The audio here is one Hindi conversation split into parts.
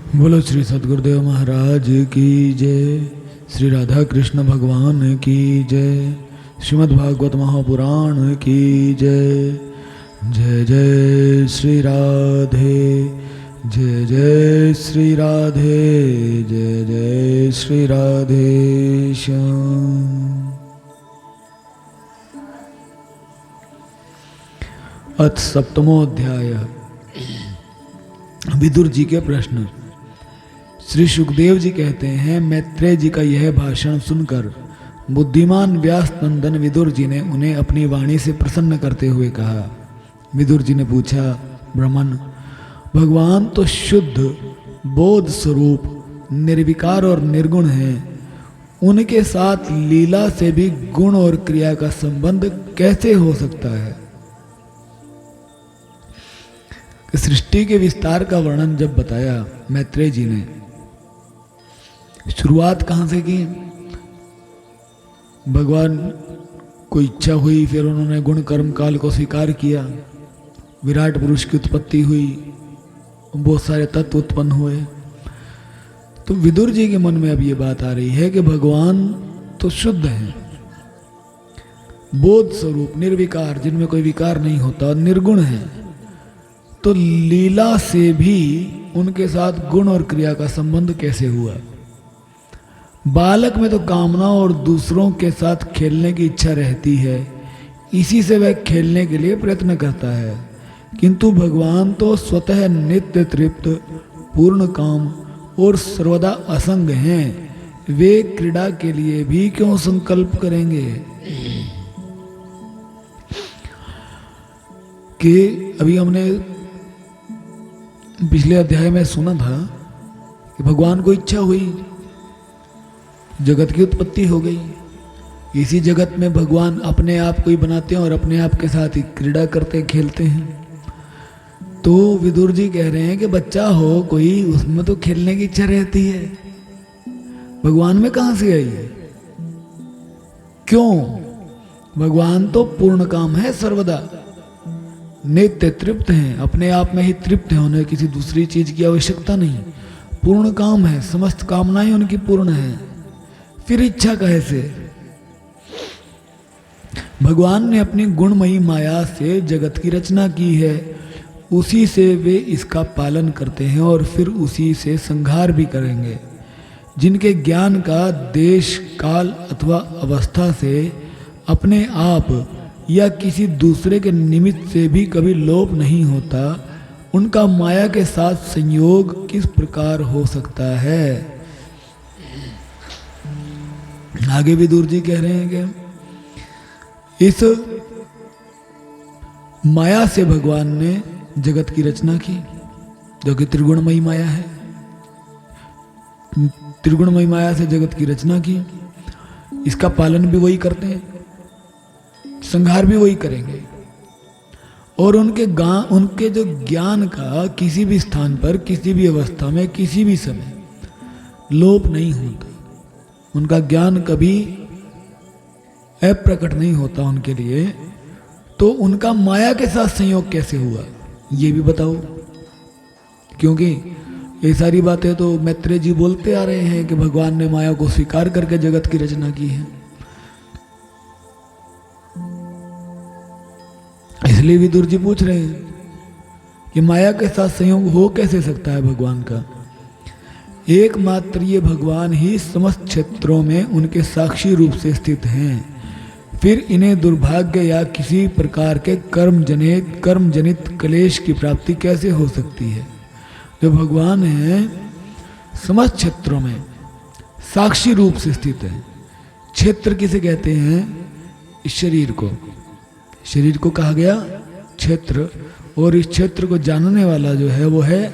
बोलो श्री सद्गुरुदेव महाराज की जय। श्री राधा कृष्ण भगवान की जय। श्रीमद् भागवत महापुराण की जय। जय जय श्री राधे, जय जय श्री राधे, जय जय श्री राधे श्याम। अथ सप्तमोऽध्याय। विदुर जी के प्रश्न। श्री सुखदेव जी कहते हैं, मैत्रेय जी का यह भाषण सुनकर बुद्धिमान व्यास नंदन विदुर जी ने उन्हें अपनी वाणी से प्रसन्न करते हुए कहा। विदुर जी ने पूछा, ब्राह्मण, भगवान तो शुद्ध बोध स्वरूप निर्विकार और निर्गुण हैं, उनके साथ लीला से भी गुण और क्रिया का संबंध कैसे हो सकता है? सृष्टि के विस्तार का वर्णन जब बताया मैत्रेय जी ने, शुरुआत कहाँ से की? भगवान को इच्छा हुई, फिर उन्होंने गुण कर्म काल को स्वीकार किया, विराट पुरुष की उत्पत्ति हुई, बहुत सारे तत्व उत्पन्न हुए। तो विदुर जी के मन में अब ये बात आ रही है कि भगवान तो शुद्ध हैं, बोध स्वरूप निर्विकार, जिनमें कोई विकार नहीं होता, निर्गुण हैं, तो लीला से भी उनके साथ गुण और क्रिया का संबंध कैसे हुआ? बालक में तो कामना और दूसरों के साथ खेलने की इच्छा रहती है, इसी से वह खेलने के लिए प्रयत्न करता है, किंतु भगवान तो स्वतः नित्य तृप्त, पूर्ण काम और सर्वदा असंग हैं, वे क्रीड़ा के लिए भी क्यों संकल्प करेंगे? कि अभी हमने पिछले अध्याय में सुना था कि भगवान को इच्छा हुई, जगत की उत्पत्ति हो गई। इसी जगत में भगवान अपने आप को ही बनाते हैं और अपने आप के साथ ही क्रीड़ा करते खेलते हैं। तो विदुर जी कह रहे हैं कि बच्चा हो कोई, उसमें तो खेलने की इच्छा रहती है, भगवान में कहां से आई है? क्यों? भगवान तो पूर्ण काम है, सर्वदा नित्य तृप्त हैं, अपने आप में ही तृप्त है, उन्हें किसी दूसरी चीज की आवश्यकता नहीं, पूर्ण काम है, समस्त कामनाएं उनकी पूर्ण है, फिर इच्छा कैसे? भगवान ने अपनी गुणमयी माया से जगत की रचना की है, उसी से वे इसका पालन करते हैं और फिर उसी से संहार भी करेंगे। जिनके ज्ञान का देश काल अथवा अवस्था से अपने आप या किसी दूसरे के निमित्त से भी कभी लोप नहीं होता, उनका माया के साथ संयोग किस प्रकार हो सकता है? आगे विदुर जी कह रहे हैं कि इस माया से भगवान ने जगत की रचना की, जो कि त्रिगुणमयी माया है। त्रिगुणमयी माया से जगत की रचना की, इसका पालन भी वही करते हैं, संहार भी वही करेंगे, और उनके जो ज्ञान का किसी भी स्थान पर, किसी भी अवस्था में, किसी भी समय लोप नहीं होता, उनका ज्ञान कभी अप्रकट नहीं होता उनके लिए। तो उनका माया के साथ संयोग कैसे हुआ, ये भी बताओ, क्योंकि ये सारी बातें तो मैत्रेय जी बोलते आ रहे हैं कि भगवान ने माया को स्वीकार करके जगत की रचना की है। इसलिए विदुर जी पूछ रहे हैं कि माया के साथ संयोग हो कैसे सकता है भगवान का? एकमात्र ये भगवान ही समस्त क्षेत्रों में उनके साक्षी रूप से स्थित हैं, फिर इन्हें दुर्भाग्य या किसी प्रकार के कर्म जनित क्लेश की प्राप्ति कैसे हो सकती है? जो भगवान है समस्त क्षेत्रों में साक्षी रूप से स्थित है। क्षेत्र किसे कहते हैं? इस शरीर को, शरीर को कहा गया क्षेत्र, और इस क्षेत्र को जानने वाला जो है वो है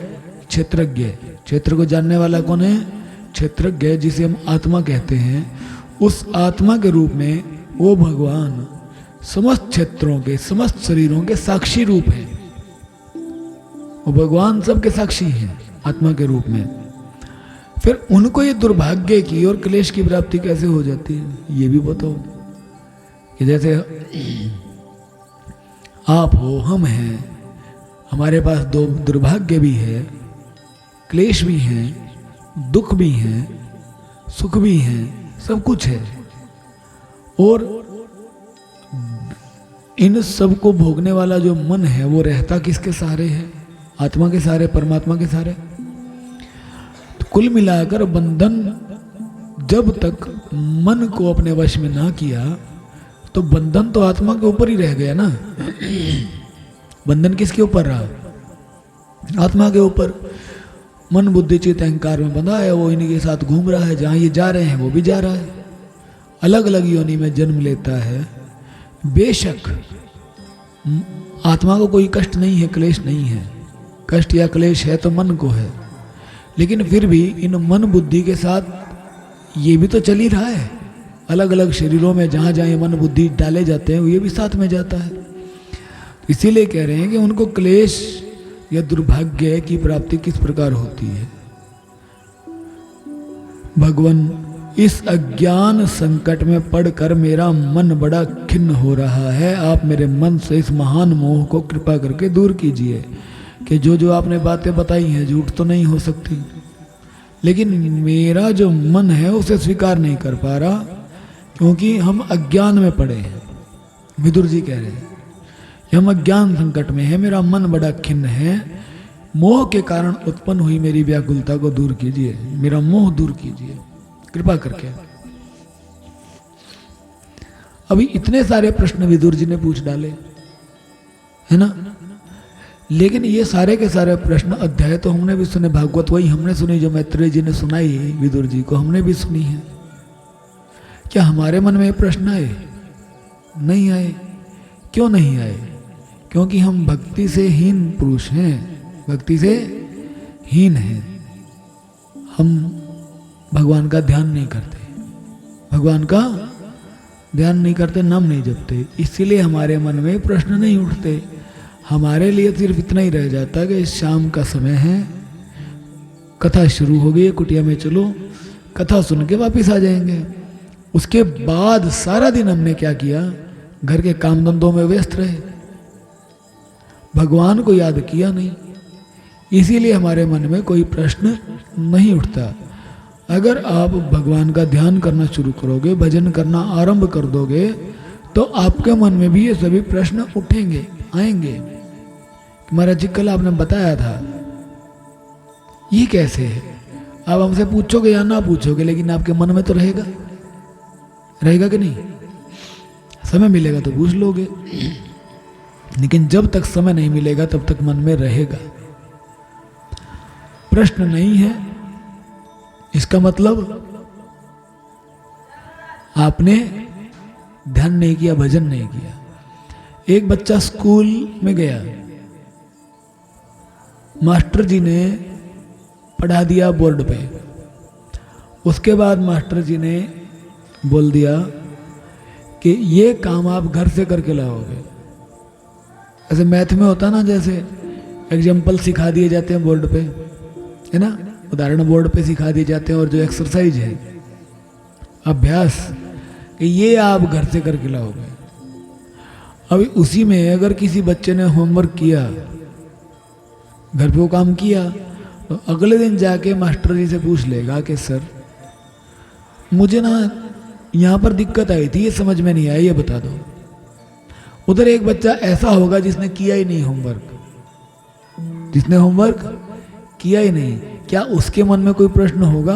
क्षेत्रज्ञ। क्षेत्र को जानने वाला कौन है? क्षेत्रज्ञ, जिसे हम आत्मा कहते हैं। उस आत्मा के रूप में वो भगवान समस्त क्षेत्रों के, समस्त शरीरों के साक्षी रूप है। वो भगवान सबके साक्षी हैं आत्मा के रूप में। फिर उनको ये दुर्भाग्य की और क्लेश की प्राप्ति कैसे हो जाती है, ये भी बताओ। कि जैसे आप हो, हम हैं, हमारे पास दो दुर्भाग्य भी है, क्लेश भी हैं, दुख भी हैं, सुख भी हैं, सब कुछ है। और इन सब को भोगने वाला जो मन है वो रहता किसके सहारे है? आत्मा के सहारे, परमात्मा के सहारे। तो कुल मिलाकर बंधन जब तक मन को अपने वश में ना किया तो बंधन तो आत्मा के ऊपर ही रह गया ना। बंधन किसके ऊपर रहा? आत्मा के ऊपर। मन बुद्धि चित्त अहंकार में बंधा है, वो इन्हीं के साथ घूम रहा है, जहाँ ये जा रहे हैं वो भी जा रहा है, अलग अलग योनि में जन्म लेता है। बेशक आत्मा को कोई कष्ट नहीं है, क्लेश नहीं है। कष्ट या क्लेश है तो मन को है, लेकिन फिर भी इन मन बुद्धि के साथ ये भी तो चल ही रहा है। अलग अलग शरीरों में जहाँ जहाँ ये मन बुद्धि डाले जाते हैं ये भी साथ में जाता है। इसीलिए कह रहे हैं कि उनको क्लेश या दुर्भाग्य की प्राप्ति किस प्रकार होती है। भगवान, इस अज्ञान संकट में पड़कर मेरा मन बड़ा खिन्न हो रहा है। आप मेरे मन से इस महान मोह को कृपा करके दूर कीजिए कि जो जो आपने बातें बताई हैं झूठ तो नहीं हो सकती, लेकिन मेरा जो मन है उसे स्वीकार नहीं कर पा रहा, क्योंकि हम अज्ञान में पड़े हैं। विदुर जी कह रहे हैं कि हम अज्ञान संकट में हैं, मेरा मन बड़ा खिन्न है। मोह के कारण उत्पन्न हुई मेरी व्याकुलता को दूर कीजिए, मेरा मोह दूर कीजिए कृपा करके। अभी इतने सारे प्रश्न विदुर जी ने पूछ डाले, है ना? लेकिन ये सारे के सारे प्रश्न अध्याय तो हमने भी सुने, भागवत वही हमने सुनी जो मैत्रेय जी ने सुनाई विदुर जी को, हमने भी सुनी है। क्या हमारे मन में ये प्रश्न आए? नहीं आए। क्यों नहीं आए? क्योंकि हम भक्ति से हीन पुरुष हैं, भक्ति से हीन हैं। हम भगवान का ध्यान नहीं करते, भगवान का ध्यान नहीं करते, नाम नहीं जपते, इसीलिए हमारे मन में प्रश्न नहीं उठते। हमारे लिए सिर्फ इतना ही रह जाता कि शाम का समय है, कथा शुरू हो गई है, कुटिया में चलो, कथा सुन के वापिस आ जाएंगे। उसके बाद सारा दिन हमने क्या किया? घर के काम धंधों में व्यस्त रहे, भगवान को याद किया नहीं, इसीलिए हमारे मन में कोई प्रश्न नहीं उठता। अगर आप भगवान का ध्यान करना शुरू करोगे, भजन करना आरंभ कर दोगे, तो आपके मन में भी ये सभी प्रश्न उठेंगे, आएंगे। महाराज जी कल आपने बताया था, ये कैसे है? आप हमसे पूछोगे या ना पूछोगे, लेकिन आपके मन में तो रहेगा, रहेगा कि नहीं? समय मिलेगा तो पूछ लोगे, लेकिन जब तक समय नहीं मिलेगा तब तक मन में रहेगा। प्रश्न नहीं है, इसका मतलब आपने ध्यान नहीं किया, भजन नहीं किया। एक बच्चा स्कूल में गया, मास्टर जी ने पढ़ा दिया बोर्ड पे, उसके बाद मास्टर जी ने बोल दिया कि ये काम आप घर से करके लाओगे। ऐसे मैथ में होता ना, जैसे एग्जाम्पल सिखा दिए जाते हैं बोर्ड पे, है ना, उदाहरण बोर्ड पे सिखा दिए जाते हैं, और जो एक्सरसाइज है, अभ्यास, कि ये आप घर से करके लाओगे। अभी उसी में अगर किसी बच्चे ने होमवर्क किया, घर पे वो काम किया, तो अगले दिन जाके मास्टर जी से पूछ लेगा कि सर मुझे ना यहाँ पर दिक्कत आई थी, ये समझ में नहीं आई, ये बता दो। उधर एक बच्चा ऐसा होगा जिसने किया ही नहीं होमवर्क, जिसने होमवर्क किया ही नहीं, क्या उसके मन में कोई प्रश्न होगा?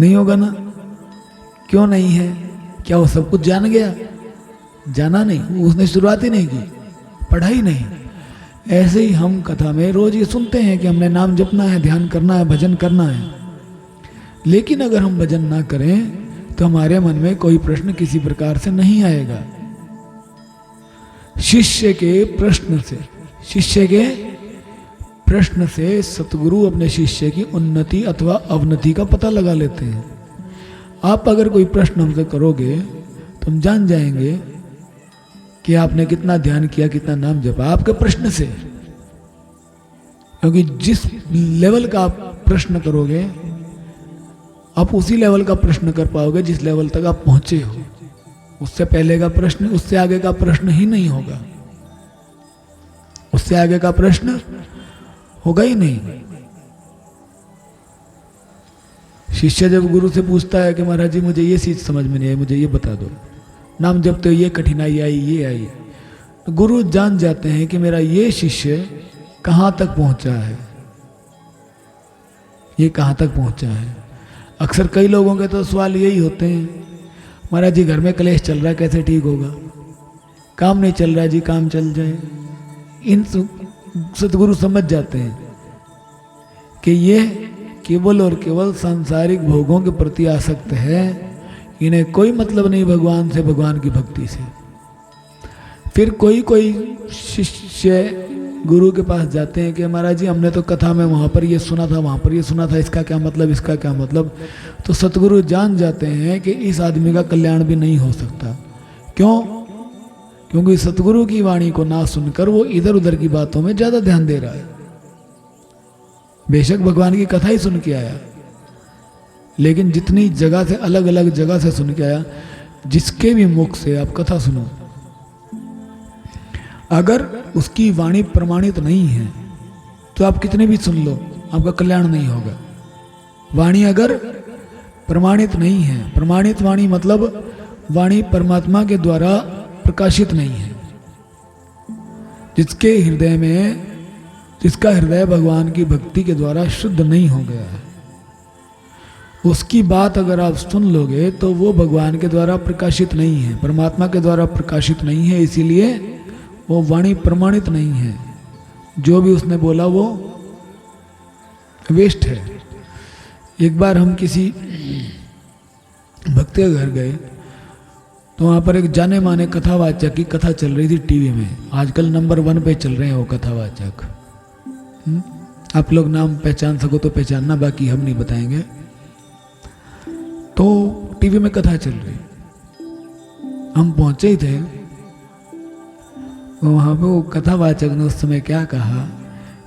नहीं होगा ना। क्यों नहीं है? क्या वो सब कुछ जान गया? जाना नहीं, उसने शुरुआत ही नहीं की, पढ़ाई नहीं। ऐसे ही हम कथा में रोज ये सुनते हैं कि हमने नाम जपना है, ध्यान करना है, भजन करना है, लेकिन अगर हम भजन ना करें तो हमारे मन में कोई प्रश्न किसी प्रकार से नहीं आएगा। शिष्य के प्रश्न से सतगुरु अपने शिष्य की उन्नति अथवा अवनति का पता लगा लेते हैं। आप अगर कोई प्रश्न हमसे करोगे तो हम जान जाएंगे कि आपने कितना ध्यान किया, कितना नाम जपा, आपके प्रश्न से। क्योंकि जिस लेवल का आप प्रश्न करोगे, आप उसी लेवल का प्रश्न कर पाओगे जिस लेवल तक आप पहुंचे हो। उससे पहले का प्रश्न, उससे आगे का प्रश्न ही नहीं होगा, उससे आगे का प्रश्न होगा ही नहीं। शिष्य जब गुरु से पूछता है कि महाराज जी मुझे ये चीज समझ में नहीं आई, मुझे ये बता दो, नाम जपते हुए ये कठिनाई आई, ये आई, तो गुरु जान जाते हैं कि मेरा ये शिष्य कहाँ तक पहुंचा है, ये कहाँ तक पहुंचा है। अक्सर कई लोगों के तो सवाल यही होते हैं, महाराज जी घर में क्लेश चल रहा है, कैसे ठीक होगा, काम नहीं चल रहा है जी, काम चल जाए। इन सतगुरु समझ जाते हैं कि ये केवल और केवल सांसारिक भोगों के प्रति आसक्त है, इन्हें कोई मतलब नहीं भगवान से, भगवान की भक्ति से। फिर कोई कोई शिष्य गुरु के पास जाते हैं कि महाराज जी हमने तो कथा में वहाँ पर ये सुना था, वहाँ पर ये सुना था, इसका क्या मतलब, इसका क्या मतलब। तो सतगुरु जान जाते हैं कि इस आदमी का कल्याण भी नहीं हो सकता। क्यों? क्योंकि सतगुरु की वाणी को ना सुनकर वो इधर उधर की बातों में ज़्यादा ध्यान दे रहा है। बेशक भगवान की कथा ही सुन के आया, लेकिन जितनी जगह से, अलग अलग जगह से सुन के आया, जिसके भी मुख से आप कथा सुनो, अगर उसकी वाणी प्रमाणित नहीं है तो आप कितने भी सुन लो, आपका कल्याण नहीं होगा। वाणी अगर प्रमाणित नहीं है, प्रमाणित वाणी मतलब वाणी परमात्मा के द्वारा प्रकाशित नहीं है, जिसके हृदय में, जिसका हृदय भगवान की भक्ति के द्वारा शुद्ध नहीं हो गया है, उसकी बात अगर आप सुन लोगे तो वो भगवान के द्वारा प्रकाशित नहीं है, परमात्मा के द्वारा प्रकाशित नहीं है, इसीलिए वो वाणी प्रमाणित नहीं है। जो भी उसने बोला वो वेस्ट है। एक बार हम किसी भक्त के घर गए तो वहाँ पर एक जाने माने कथावाचक की कथा चल रही थी टीवी में। आजकल नंबर 1 पे चल रहे हैं वो कथावाचक। आप लोग नाम पहचान सको तो पहचानना, बाकी हम नहीं बताएंगे। तो टीवी में कथा चल रही, हम पहुंचे ही थे, वहाँ पे वो कथावाचक ने उस समय क्या कहा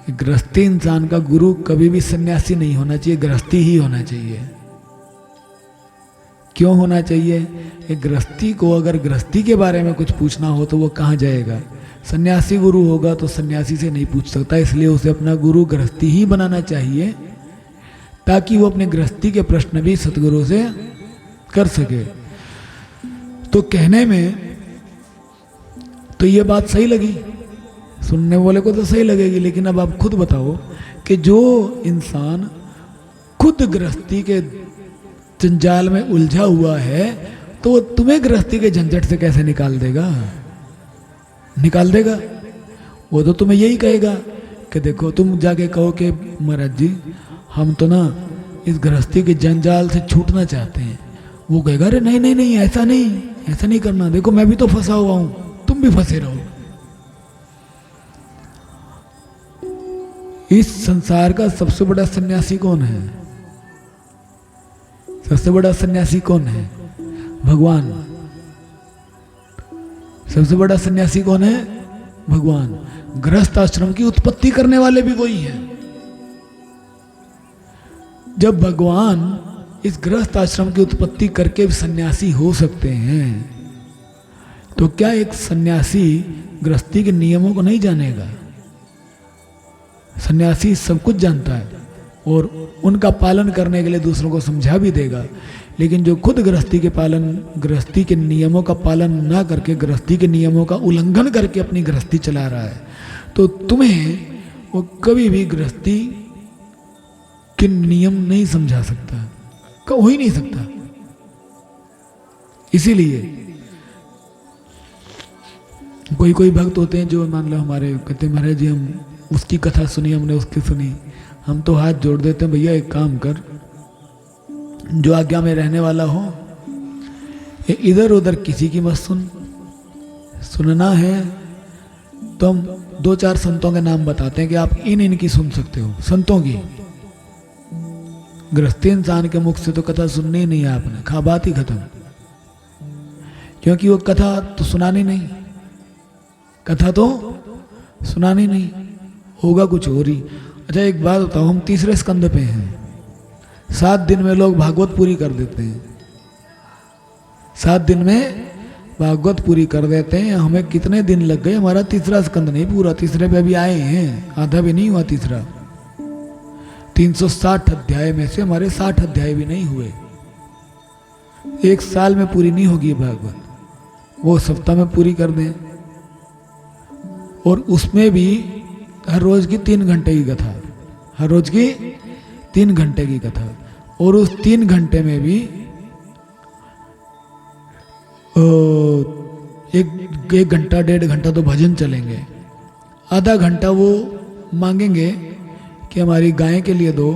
कि गृहस्थी इंसान का गुरु कभी भी सन्यासी नहीं होना चाहिए, गृहस्थी ही होना चाहिए। क्यों होना चाहिए? कि गृहस्थी को अगर गृहस्थी के बारे में कुछ पूछना हो तो वो कहाँ जाएगा? सन्यासी गुरु होगा तो सन्यासी से नहीं पूछ सकता, इसलिए उसे अपना गुरु गृहस्थी ही बनाना चाहिए, ताकि वो अपने गृहस्थी के प्रश्न भी सतगुरु से कर सके। तो कहने में तो ये बात सही लगी, सुनने वाले को तो सही लगेगी, लेकिन अब आप खुद बताओ कि जो इंसान खुद गृहस्थी के जंजाल में उलझा हुआ है तो वो तुम्हें गृहस्थी के झंझट से कैसे निकाल देगा? निकाल देगा? वो तो तुम्हें यही कहेगा कि देखो, तुम जाके कहो कि महाराज जी हम तो ना इस गृहस्थी के जंजाल से छूटना चाहते हैं, वो कहेगा अरे नहीं नहीं नहीं, ऐसा नहीं, ऐसा नहीं करना, देखो मैं भी तो फंसा हुआ हूं, तुम भी फंसे रहो। इस संसार का सबसे बड़ा सन्यासी कौन है? सबसे बड़ा सन्यासी कौन है? भगवान। सबसे बड़ा सन्यासी कौन है? भगवान। गृहस्थ आश्रम की उत्पत्ति करने वाले भी वही हैं। जब भगवान इस गृहस्थ आश्रम की उत्पत्ति करके भी सन्यासी हो सकते हैं, तो क्या एक सन्यासी गृहस्थी के नियमों को नहीं जानेगा? सन्यासी सब कुछ जानता है और उनका पालन करने के लिए दूसरों को समझा भी देगा, लेकिन जो खुद गृहस्थी के नियमों का पालन ना करके गृहस्थी के नियमों का उल्लंघन करके अपनी गृहस्थी चला रहा है, तो तुम्हें वो कभी भी गृहस्थी के नियम नहीं समझा सकता, हो ही नहीं सकता। इसीलिए कोई कोई भक्त होते हैं जो मान लो हमारे कहते महाराज जी हम उसकी कथा सुनी, हमने उसकी सुनी, हम तो हाथ जोड़ देते हैं, भैया एक काम कर, जो आज्ञा में रहने वाला हो इधर उधर किसी की मत सुन, सुनना है तो हम 2-4 संतों के नाम बताते हैं कि आप इनकी सुन सकते हो, संतों की। गृहस्थी इंसान के मुख से तो कथा सुननी ही नहीं है आपने, खा बात ही खत्म, क्योंकि वो कथा तो सुनानी नहीं, कथा तो सुनानी नहीं, होगा कुछ और ही। अच्छा एक बात बताओ, हम 3रे स्कंद पे हैं, 7 दिन में लोग भागवत पूरी कर देते हैं, 7 दिन में भागवत पूरी कर देते हैं। हमें कितने दिन लग गए? हमारा 3रा स्कंद नहीं पूरा, 3रे पे अभी आए हैं, आधा भी नहीं हुआ 3रा। 360 अध्याय में से हमारे 60 अध्याय भी नहीं हुए। एक साल में पूरी नहीं होगी भागवत, वो सप्ताह में पूरी कर दें। और उसमें भी हर रोज की 3 घंटे की कथा, हर रोज की 3 घंटे की कथा। और उस 3 घंटे में भी एक घंटा 1.5 घंटा तो भजन चलेंगे, आधा घंटा वो मांगेंगे कि हमारी गाय के लिए दो,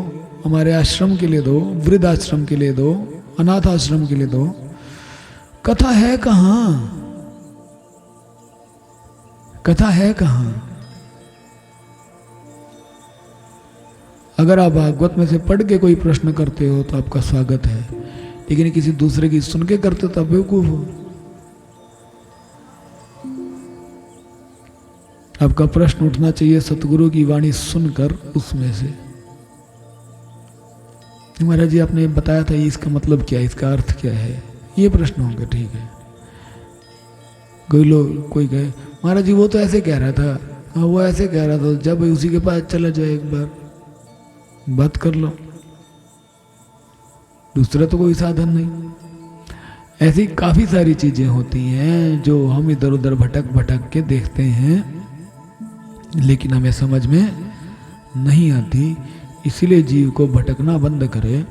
हमारे आश्रम के लिए दो, वृद्ध आश्रम के लिए दो, अनाथ आश्रम के लिए दो। कथा है कहाँ? कथा है कहाँ? अगर आप भागवत में से पढ़ के कोई प्रश्न करते हो तो आपका स्वागत है, लेकिन किसी दूसरे की सुन के करते हो तो आप बेवकूफ हो। आपका प्रश्न उठना चाहिए सतगुरु की वाणी सुनकर उसमें से, महाराज जी आपने बताया था इसका मतलब क्या है, इसका अर्थ क्या है, ये प्रश्न होंगे। ठीक है, कोई कहे महाराज जी वो तो ऐसे कह रहा था, हाँ वो ऐसे कह रहा था, जब उसी के पास चला जाए एक बार बात कर लो, दूसरा तो कोई साधन नहीं। ऐसी काफी सारी चीजें होती हैं जो हम इधर उधर भटक के देखते हैं, लेकिन हमें समझ में नहीं आती। इसीलिए जीव को भटकना बंद करे।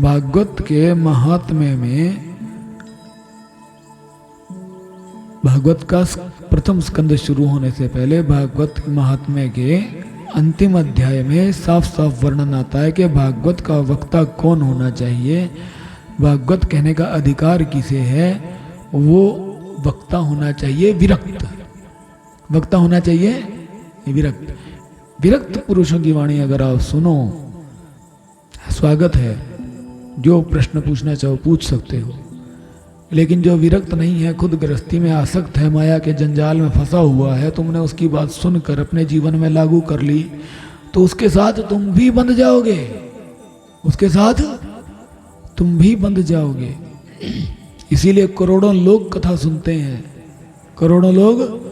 भागवत के महात्म्य में, भागवत का प्रथम स्कंद शुरू होने से पहले भागवत महात्म्य के अंतिम अध्याय में साफ साफ वर्णन आता है कि भागवत का वक्ता कौन होना चाहिए, भागवत कहने का अधिकार किसे है। वो वक्ता होना चाहिए विरक्त, वक्ता होना चाहिए विरक्त। विरक्त पुरुषों की वाणी अगर आप सुनो, स्वागत है, जो प्रश्न पूछना चाहो पूछ सकते हो। लेकिन जो विरक्त नहीं है, खुद गृहस्थी में आसक्त है, माया के जंजाल में फंसा हुआ है, तुमने उसकी बात सुनकर अपने जीवन में लागू कर ली तो उसके साथ तुम भी बंध जाओगे, उसके साथ तुम भी बंध जाओगे। इसीलिए करोड़ों लोग कथा सुनते हैं, करोड़ों लोग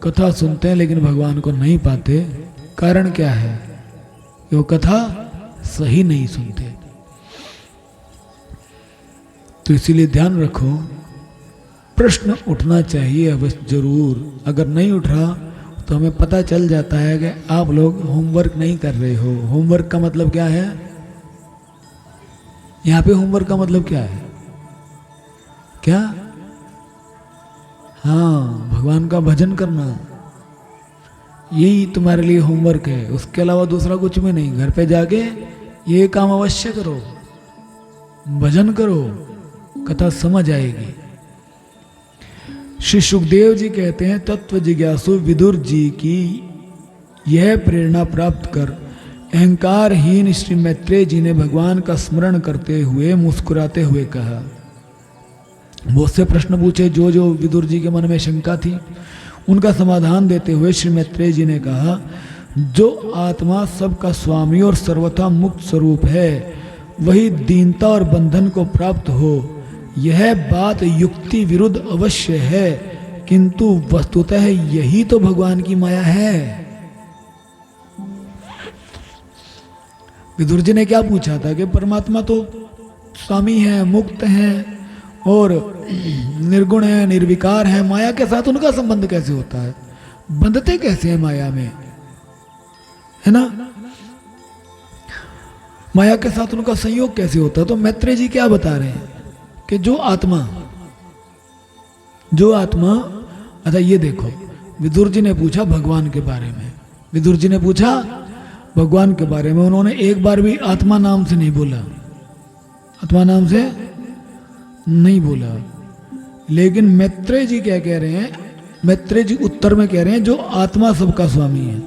कथा सुनते हैं लेकिन भगवान को नहीं पाते। कारण क्या है? वो कथा सही नहीं सुनते। तो इसीलिए ध्यान रखो, प्रश्न उठना चाहिए अवश्य जरूर। अगर नहीं उठ रहा तो हमें पता चल जाता है कि आप लोग होमवर्क नहीं कर रहे हो। होमवर्क का मतलब क्या है? यहां पे होमवर्क का मतलब क्या है? क्या? हाँ, भगवान का भजन करना, यही तुम्हारे लिए होमवर्क है। उसके अलावा दूसरा कुछ भी नहीं। घर पे जाके ये काम अवश्य करो, भजन करो, कथा समझ आएगी। श्री सुखदेव जी कहते हैं, तत्व जिज्ञासु विदुर जी की यह प्रेरणा प्राप्त कर अहंकारहीन श्री मैत्रेय जी ने भगवान का स्मरण करते हुए मुस्कुराते हुए कहा। बहुत से प्रश्न पूछे, जो जो विदुर जी के मन में शंका थी उनका समाधान देते हुए श्री मैत्रेय जी ने कहा, जो आत्मा सबका स्वामी और सर्वथा मुक्त स्वरूप है वही दीनता और बंधन को प्राप्त हो। यह बात युक्ति विरुद्ध अवश्य है, किंतु वस्तुतः यही तो भगवान की माया है। विदुर जी ने क्या पूछा था कि परमात्मा तो स्वामी है, मुक्त है और निर्गुण है, निर्विकार है, माया के साथ उनका संबंध कैसे होता है? बंधते कैसे हैं माया में, है ना? माया के साथ उनका संयोग कैसे होता है? तो मैत्रेय जी क्या बता रहे हैं कि जो आत्मा, अच्छा ये देखो, विदुर जी ने पूछा भगवान के बारे में, विदुर जी ने पूछा भगवान के बारे में, उन्होंने एक बार भी आत्मा नाम से नहीं बोला, आत्मा नाम से नहीं बोला। लेकिन मैत्रेय जी क्या कह रहे हैं? मैत्रेय जी उत्तर में कह रहे हैं, जो आत्मा सबका स्वामी है।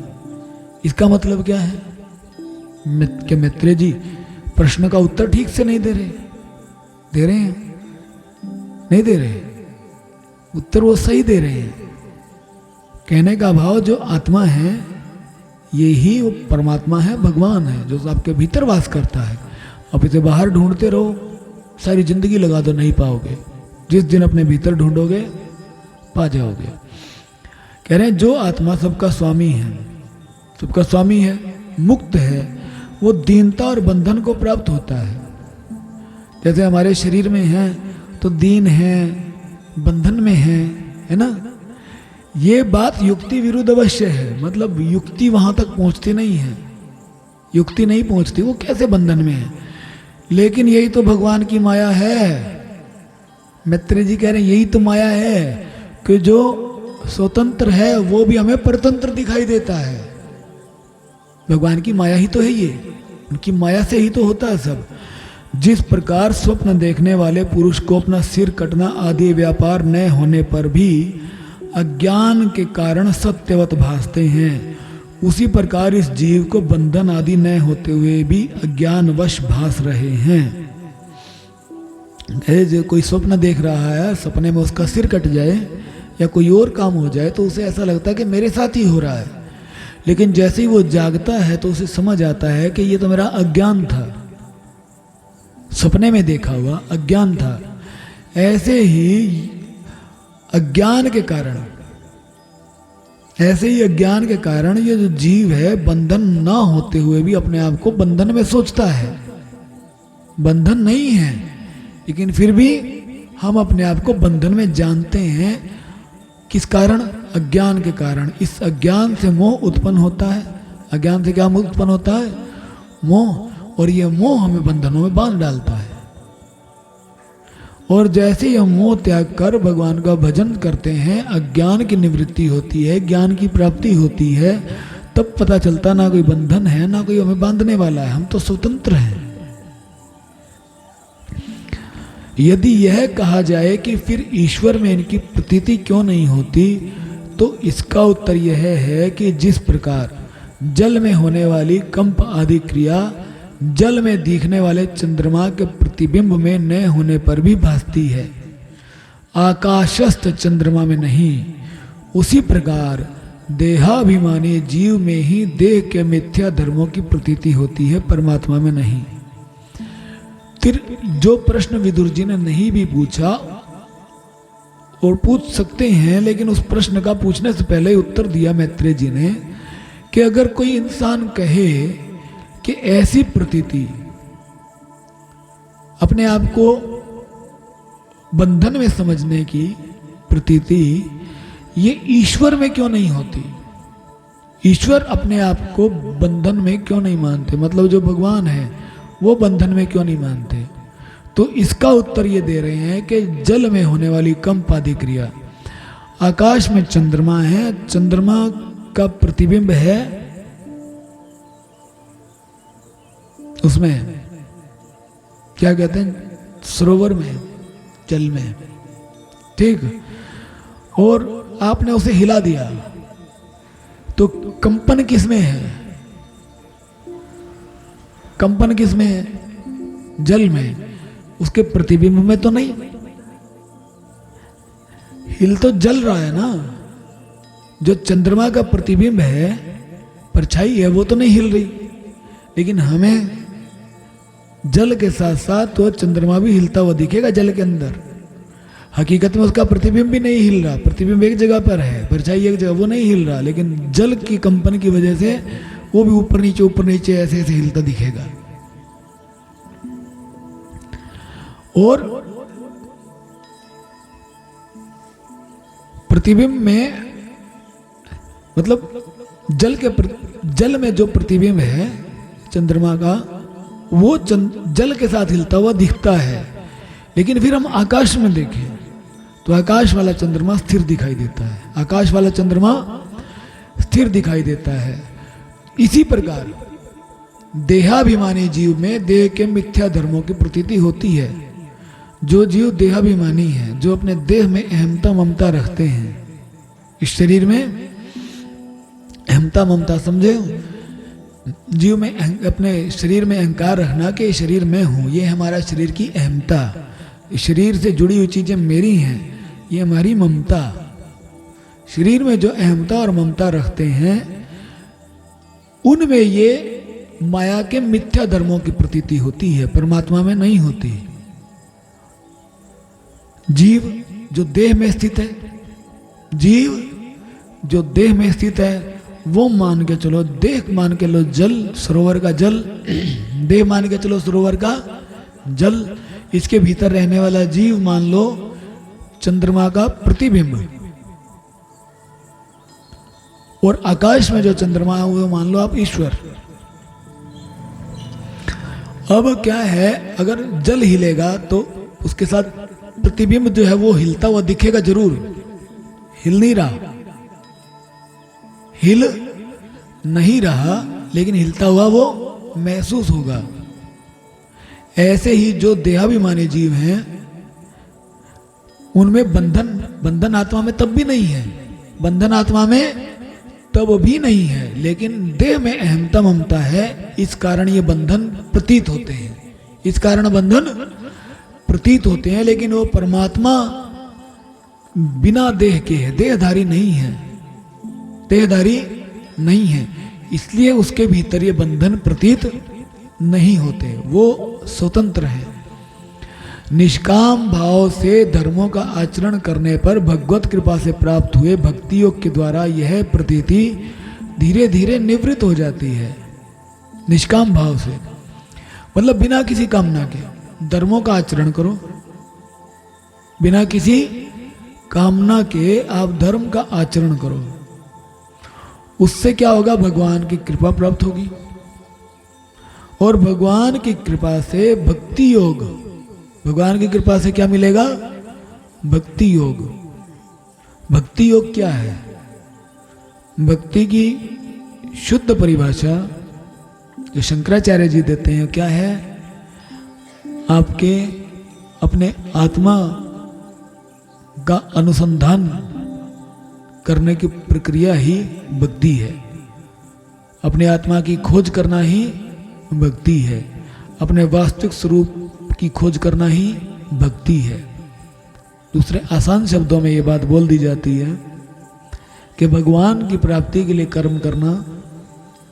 इसका मतलब क्या है कि मैत्रेय जी प्रश्न का उत्तर ठीक से नहीं दे रहे? दे रहे हैं? नहीं दे रहे, उत्तर वो सही दे रहे हैं। कहने का भाव, जो आत्मा है यही वो परमात्मा है, भगवान है, जो आपके भीतर वास करता है। अब इसे बाहर ढूंढते रहो, सारी जिंदगी लगा दो, नहीं पाओगे। जिस दिन अपने भीतर ढूंढोगे पा जाओगे। कह रहे हैं जो आत्मा सबका स्वामी है, सबका स्वामी है, मुक्त है, वो दीनता और बंधन को प्राप्त होता है। जैसे हमारे शरीर में है तो दीन है, बंधन में है ना। ये बात युक्ति विरुद्ध अवश्य है, मतलब युक्ति वहां तक पहुंचती नहीं है, युक्ति नहीं पहुंचती, वो कैसे बंधन में है। लेकिन यही तो भगवान की माया है। मैत्रेय जी कह रहे हैं यही तो माया है कि जो स्वतंत्र है वो भी हमें परतंत्र दिखाई देता है। भगवान की माया ही तो है ये, उनकी माया से ही तो होता है सब। जिस प्रकार स्वप्न देखने वाले पुरुष को अपना सिर कटना आदि व्यापार न होने पर भी अज्ञान के कारण सत्यवत भासते हैं, उसी प्रकार इस जीव को बंधन आदि न होते हुए भी अज्ञानवश भास रहे हैं। जो कोई स्वप्न देख रहा है, सपने में उसका सिर कट जाए या कोई और काम हो जाए तो उसे ऐसा लगता है कि मेरे साथ ही हो रहा है। लेकिन जैसे ही वो जागता है तो उसे समझ आता है कि ये तो मेरा अज्ञान था, सपने में देखा हुआ अज्ञान था। ऐसे ही अज्ञान के कारण ये जो जीव है बंधन ना होते हुए भी अपने आप को बंधन में सोचता है। बंधन नहीं है लेकिन फिर भी हम अपने आप को बंधन में जानते हैं। किस कारण? अज्ञान के कारण। इस अज्ञान से मोह उत्पन्न होता है। अज्ञान से क्या उत्पन्न होता है? मोह। और ये मोह हमें बंधनों में बांध डालता है। और जैसे ही हम मोह त्याग कर भगवान का भजन करते हैं, अज्ञान की निवृत्ति होती है, ज्ञान की प्राप्ति होती है, तब पता चलता ना कोई बंधन है ना कोई हमें बांधने वाला है, हम तो स्वतंत्र हैं। यदि यह कहा जाए कि फिर ईश्वर में इनकी प्रतीति क्यों नहीं होती, तो इसका उत्तर यह है कि जिस प्रकार जल में होने वाली कंप आदि क्रिया जल में दिखने वाले चंद्रमा के प्रतिबिंब में न होने पर भी भासती है, आकाशस्थ चंद्रमा में नहीं, उसी प्रकार देहाभिमानी जीव में ही देह के मिथ्या धर्मों की प्रतीति होती है, परमात्मा में नहीं। फिर जो प्रश्न विदुर जी ने नहीं भी पूछा और पूछ सकते हैं, लेकिन उस प्रश्न का पूछने से पहले उत्तर दिया मैत्रेय जी ने कि अगर कोई इंसान कहे कि ऐसी प्रतीति अपने आप को बंधन में समझने की प्रतीति ये ईश्वर में क्यों नहीं होती, ईश्वर अपने आप को बंधन में क्यों नहीं मानते, मतलब जो भगवान है वो बंधन में क्यों नहीं मानते, तो इसका उत्तर ये दे रहे हैं कि जल में होने वाली कंप आदि क्रिया, आकाश में चंद्रमा है, चंद्रमा का प्रतिबिंब है उसमें, क्या कहते हैं, सरोवर में, जल में, ठीक, और आपने उसे हिला दिया तो कंपन किसमें है, कंपन किसमें है, जल में, उसके प्रतिबिंब में तो नहीं, हिल तो जल रहा है ना, जो चंद्रमा का प्रतिबिंब है, परछाई है, वो तो नहीं हिल रही, लेकिन हमें जल के साथ साथ वो चंद्रमा भी हिलता हुआ दिखेगा जल के अंदर। हकीकत में उसका प्रतिबिंब भी नहीं हिल रहा, प्रतिबिंब एक जगह पर है, परछाई एक जगह, वो नहीं हिल रहा, लेकिन जल की कंपन की वजह से वो भी ऊपर नीचे ऐसे ऐसे हिलता दिखेगा। और प्रतिबिंब में मतलब जल में जो प्रतिबिंब है चंद्रमा का, वो जल के साथ हिलता हुआ दिखता है, लेकिन फिर हम आकाश में देखें तो आकाश वाला चंद्रमा स्थिर दिखाई देता है, आकाश वाला चंद्रमा स्थिर दिखाई देता है। इसी प्रकार देहाभिमानी जीव में देह के मिथ्या धर्मों की प्रतीति होती है। जो जीव देहाभिमानी है, जो अपने देह में अहमता ममता रखते हैं, इस शरीर में अहमता ममता, समझे, जीव में अपने शरीर में अहंकार रखना कि शरीर में हूँ, ये हमारा शरीर की अहमता, शरीर से जुड़ी हुई चीजें मेरी हैं, ये हमारी ममता। शरीर में जो अहमता और ममता रखते हैं उनमें ये माया के मिथ्या धर्मों की प्रतीति होती है, परमात्मा में नहीं होती। जीव जो देह में स्थित है, जीव जो देह में स्थित है वो मान के चलो, देह मान के लो जल, सरोवर का जल, देह मान के चलो सरोवर का जल, इसके भीतर रहने वाला जीव मान लो चंद्रमा का प्रतिबिंब, और आकाश में जो चंद्रमा है वो मान लो आप ईश्वर। अब क्या है, अगर जल हिलेगा तो उसके साथ प्रतिबिंब जो है वो हिलता हुआ दिखेगा जरूर, हिल नहीं रहा, हिल नहीं रहा, लेकिन हिलता हुआ वो महसूस होगा। ऐसे ही जो देहाभिमानी जीव हैं उनमें बंधन आत्मा में तब भी नहीं है, बंधन आत्मा में तब भी नहीं है, लेकिन देह में अहमता ममता है, इस कारण ये बंधन प्रतीत होते हैं, इस कारण बंधन प्रतीत होते हैं। लेकिन वो परमात्मा बिना देह के है, देहधारी नहीं है, देहधारी नहीं है, इसलिए उसके भीतर ये बंधन प्रतीत नहीं होते, वो स्वतंत्र है। निष्काम भाव से धर्मों का आचरण करने पर भगवत कृपा से प्राप्त हुए भक्ति योग के द्वारा यह प्रतीति धीरे धीरे निवृत्त हो जाती है। निष्काम भाव से मतलब बिना किसी कामना के धर्मों का आचरण करो, बिना किसी कामना के आप धर्म का आचरण करो, उससे क्या होगा, भगवान की कृपा प्राप्त होगी, और भगवान की कृपा से भक्ति योग, भगवान की कृपा से क्या मिलेगा, भक्ति योग। भक्ति योग क्या है, भक्ति की शुद्ध परिभाषा जो शंकराचार्य जी देते हैं क्या है, आपके अपने आत्मा का अनुसंधान करने की प्रक्रिया ही भक्ति है, अपने आत्मा की खोज करना ही भक्ति है, अपने वास्तविक स्वरूप की खोज करना ही भक्ति है। दूसरे आसान शब्दों में ये बात बोल दी जाती है कि भगवान की प्राप्ति के लिए कर्म करना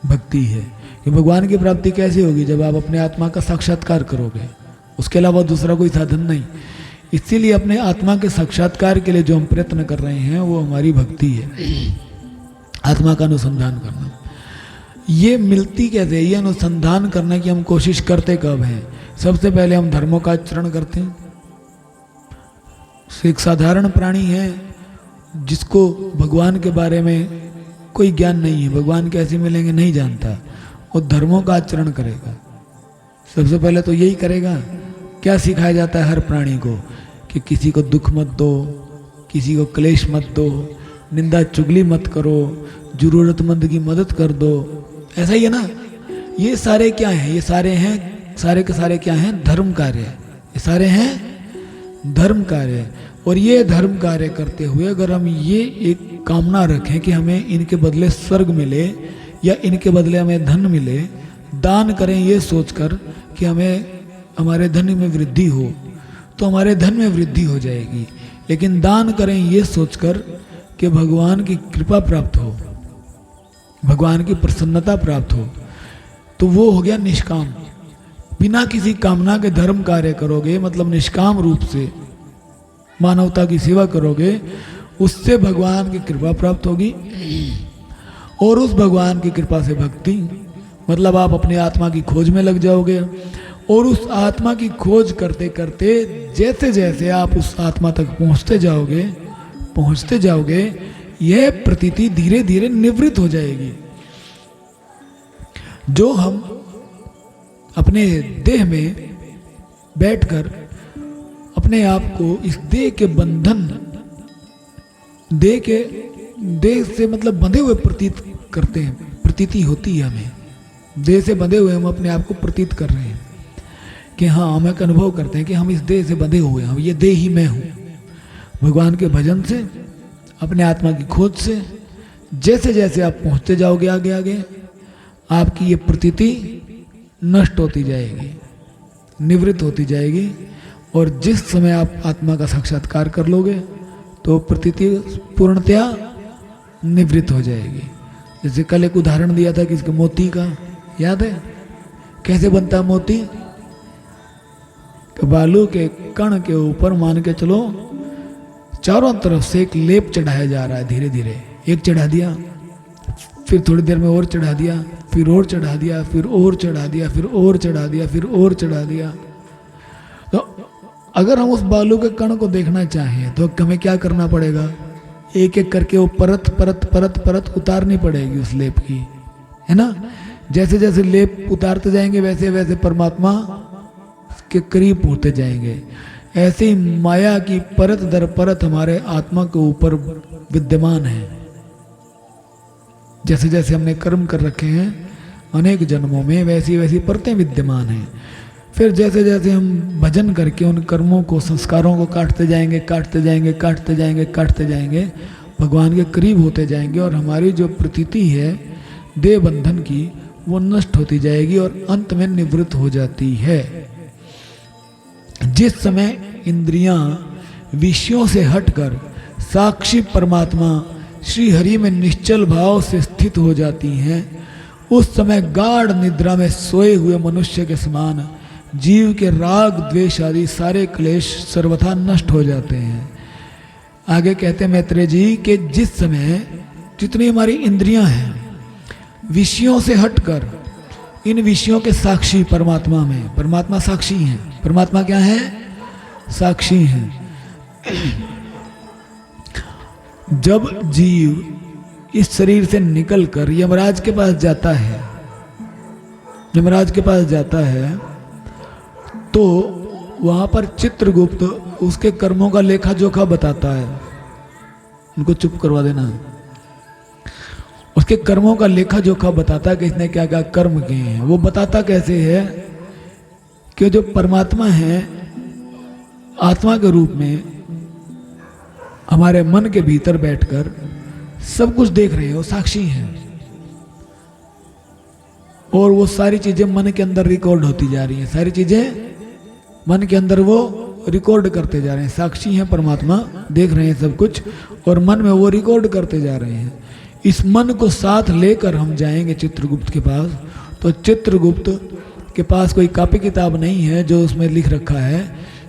भक्ति है। कि भगवान की प्राप्ति कैसे होगी, जब आप अपने आत्मा का साक्षात्कार करोगे, उसके अलावा दूसरा कोई साधन नहीं। इसीलिए अपने आत्मा के साक्षात्कार के लिए जो हम प्रयत्न कर रहे हैं वो हमारी भक्ति है, आत्मा का अनुसंधान करना। ये मिलती कैसे है, ये अनुसंधान करने की हम कोशिश करते कब हैं, सबसे पहले हम धर्मों का आचरण करते हैं। एक साधारण प्राणी है जिसको भगवान के बारे में कोई ज्ञान नहीं है, भगवान कैसे मिलेंगे नहीं जानता, वो धर्मों का आचरण करेगा। सबसे पहले तो यही करेगा। क्या सिखाया जाता है हर प्राणी को कि किसी को दुख मत दो, किसी को क्लेश मत दो, निंदा चुगली मत करो, जरूरतमंद की मदद कर दो, ऐसा ही है ना। ये सारे क्या हैं, ये सारे हैं, सारे के सारे क्या हैं, धर्म कार्य। ये सारे हैं धर्म कार्य। और ये धर्म कार्य करते हुए अगर हम ये एक कामना रखें कि हमें इनके बदले स्वर्ग मिले या इनके बदले हमें धन मिले, दान करें ये सोचकर कि हमें हमारे धन में वृद्धि हो, तो हमारे धन में वृद्धि हो जाएगी। लेकिन दान करें ये सोचकर कि भगवान की कृपा प्राप्त हो, भगवान की प्रसन्नता प्राप्त हो, तो वो हो गया निष्काम। बिना किसी कामना के धर्म कार्य करोगे, मतलब निष्काम रूप से मानवता की सेवा करोगे, उससे भगवान की कृपा प्राप्त होगी। और उस भगवान की कृपा से भक्ति, मतलब आप अपने आत्मा की खोज में लग जाओगे। और उस आत्मा की खोज करते करते जैसे जैसे आप उस आत्मा तक पहुंचते जाओगे, यह प्रतीति धीरे धीरे निवृत्त हो जाएगी। जो हम अपने देह में बैठकर अपने आप को इस देह के बंधन, देह से मतलब बंधे हुए प्रतीत करते हैं, प्रतीति होती है हमें, देह से बंधे हुए हम अपने आप को प्रतीत कर रहे हैं कि हाँ, हम एक अनुभव करते हैं कि हम इस देह से बंधे हुए हैं, ये देह ही मैं हूँ। भगवान के भजन से, अपने आत्मा की खोज से जैसे जैसे आप पहुँचते जाओगे आगे आगे, आपकी ये प्रतीति नष्ट होती जाएगी, निवृत्त होती जाएगी। और जिस समय आप आत्मा का साक्षात्कार कर लोगे तो प्रतीति पूर्णतया निवृत्त हो जाएगी। जैसे कल एक उदाहरण दिया था किसके, मोती का, याद है कैसे बनता मोती? बालू के कण के ऊपर मान के चलो चारों तरफ से एक लेप चढ़ाया जा रहा है, धीरे धीरे एक चढ़ा दिया, फिर थोड़ी देर में और चढ़ा दिया, फिर और चढ़ा दिया, फिर और चढ़ा दिया, फिर और चढ़ा दिया, फिर और चढ़ा दिया। तो अगर हम उस बालू के कण को देखना चाहें तो हमें क्या करना पड़ेगा? एक एक करके वो परत परत परत परत उतारनी पड़ेगी उस लेप की, है ना। जैसे जैसे लेप उतारते जाएंगे वैसे वैसे परमात्मा के करीब होते जाएंगे। ऐसे ही माया की परत दर परत हमारे आत्मा के ऊपर विद्यमान है। जैसे जैसे हमने कर्म कर रखे हैं अनेक जन्मों में, वैसी वैसी परतें विद्यमान हैं। फिर जैसे जैसे हम भजन करके उन कर्मों को, संस्कारों को काटते जाएंगे, काटते जाएंगे, काटते जाएंगे, काटते जाएंगे, भगवान के करीब होते जाएंगे और हमारी जो प्रतीति है देह बंधन की वो नष्ट होती जाएगी और अंत में निवृत्त हो जाती है। जिस समय इंद्रियां विषयों से हटकर साक्षी परमात्मा श्री हरि में निश्चल भाव से स्थित हो जाती हैं, उस समय गाढ़ निद्रा में सोए हुए मनुष्य के समान जीव के राग द्वेष आदि सारे क्लेश सर्वथा नष्ट हो जाते हैं। आगे कहते हैं मैत्रेय जी कि जिस समय जितनी हमारी इंद्रियां हैं विषयों से हटकर इन विषयों के साक्षी परमात्मा में, परमात्मा साक्षी हैं, परमात्मा क्या है? साक्षी हैं। जब जीव इस शरीर से निकलकर यमराज के पास जाता है, यमराज के पास जाता है तो वहां पर चित्रगुप्त उसके कर्मों का लेखा जोखा बताता है। उनको चुप करवा देना। उसके कर्मों का लेखा जोखा बताता है कि इसने क्या क्या कर्म किए हैं। वो बताता कैसे है कि जो परमात्मा है आत्मा के रूप में हमारे मन के भीतर बैठकर सब कुछ देख रहे हैं, वो साक्षी हैं और वो सारी चीजें मन के अंदर रिकॉर्ड होती जा रही हैं। सारी चीजें मन के अंदर वो रिकॉर्ड करते जा रहे हैं। साक्षी हैं परमात्मा, देख रहे हैं सब कुछ और मन में वो रिकॉर्ड करते जा रहे हैं। इस मन को साथ लेकर हम जाएंगे चित्रगुप्त के पास, तो चित्रगुप्त के पास कोई कॉपी किताब नहीं है जो उसमें लिख रखा है।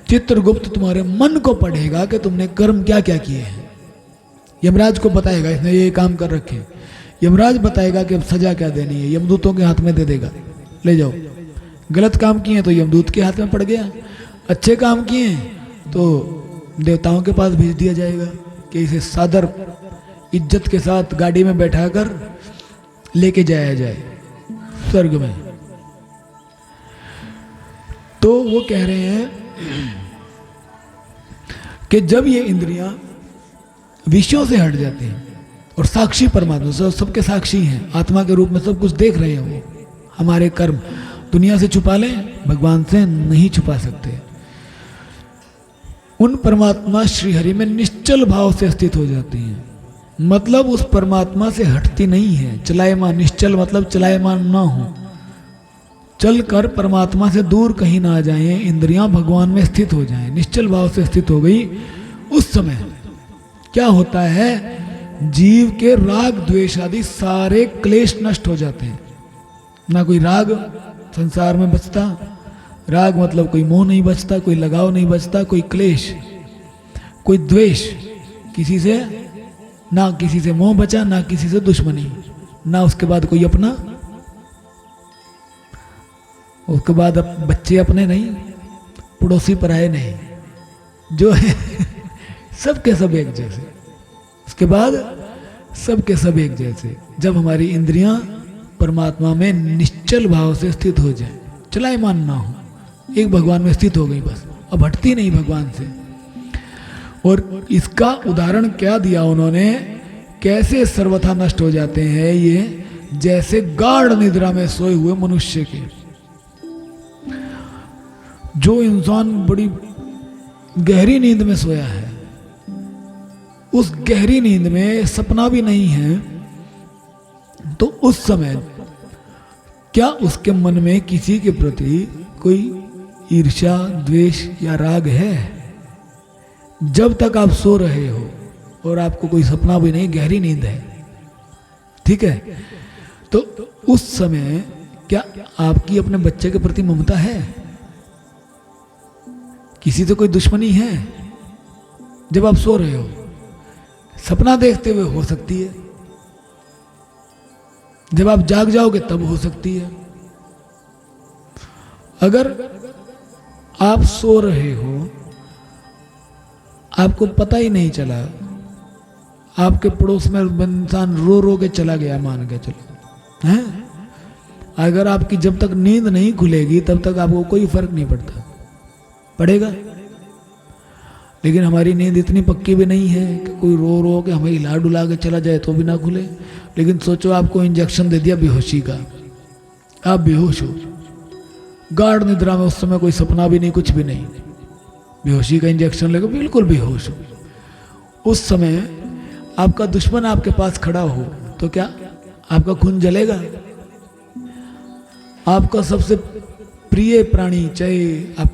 चित्रगुप्त तुम्हारे मन को पढ़ेगा कि तुमने कर्म क्या क्या किए हैं। यमराज को बताएगा इसने ये काम कर रखे। यमराज बताएगा कि अब सजा क्या देनी है, यमदूतों के हाथ में दे देगा, ले जाओ। गलत काम किए तो यमदूत के हाथ में पड़ गया, अच्छे काम किए तो देवताओं के पास भेज दिया जाएगा कि इसे सादर इज्जत के साथ गाड़ी में बैठाकर लेके जाया जाए स्वर्ग में। तो वो कह रहे हैं कि जब ये इंद्रियां विषयों से हट जाती हैं और साक्षी परमात्मा सबके साक्षी हैं, आत्मा के रूप में सब कुछ देख रहे हैं, वो हमारे कर्म दुनिया से छुपा लें, भगवान से नहीं छुपा सकते। उन परमात्मा श्री हरि में निश्चल भाव से स्थित हो जाती हैं, मतलब उस परमात्मा से हटती नहीं है। चलायमान, निश्चल मतलब चलायमान ना हो, चलकर परमात्मा से दूर कहीं ना जाएं, इंद्रियां भगवान में स्थित हो जाएं, निश्चल भाव से स्थित हो गई। उस समय क्या होता है? जीव के राग द्वेष आदि सारे क्लेश नष्ट हो जाते हैं। ना कोई राग संसार में बचता, राग मतलब कोई मोह नहीं बचता, कोई लगाव नहीं बचता, कोई क्लेश, कोई द्वेष, किसी से ना किसी से मोह बचा, ना किसी से दुश्मनी, ना उसके बाद कोई अपना, उसके बाद बच्चे अपने नहीं, पड़ोसी पराये नहीं, जो है सबके सब एक जैसे। उसके बाद सबके सब एक जैसे। जब हमारी इंद्रियां परमात्मा में निश्चल भाव से स्थित हो जाए, चलायमान ना हो, एक भगवान में स्थित हो गई बस, अब हटती नहीं भगवान से। और इसका उदाहरण क्या दिया उन्होंने, कैसे सर्वथा नष्ट हो जाते हैं ये, जैसे गाढ़ निद्रा में सोए हुए मनुष्य के। जो इंसान बड़ी गहरी नींद में सोया है, उस गहरी नींद में सपना भी नहीं है, तो उस समय क्या उसके मन में किसी के प्रति कोई ईर्ष्या, द्वेष या राग है? जब तक आप सो रहे हो और आपको कोई सपना भी नहीं, गहरी नींद है, ठीक है, तो उस समय क्या आपकी अपने बच्चे के प्रति ममता है? किसी से कोई दुश्मनी है? जब आप सो रहे हो, सपना देखते हुए हो सकती है, जब आप जाग जाओगे तब हो सकती है। अगर आप सो रहे हो, आपको पता ही नहीं चला, आपके पड़ोस में इंसान रो रो के चला गया, मान के चलो हैं, अगर आपकी जब तक नींद नहीं खुलेगी तब तक आपको कोई फर्क नहीं पड़ता, पड़ेगा। लेकिन हमारी नींद इतनी पक्की भी नहीं है कि कोई रो रो के हमें हिला डुला के चला जाए तो भी ना खुले। लेकिन सोचो आपको इंजेक्शन दे दिया बेहोशी का, आप बेहोश हो, गाढ़ निद्रा में, उस समय कोई सपना भी नहीं, कुछ भी नहीं, बेहोशी का इंजेक्शन लेकर बिल्कुल बेहोश हो। उस समय आपका दुश्मन आपके पास खड़ा हो तो क्या आपका खून जलेगा? आपका सबसे प्रिय प्राणी, चाहे आप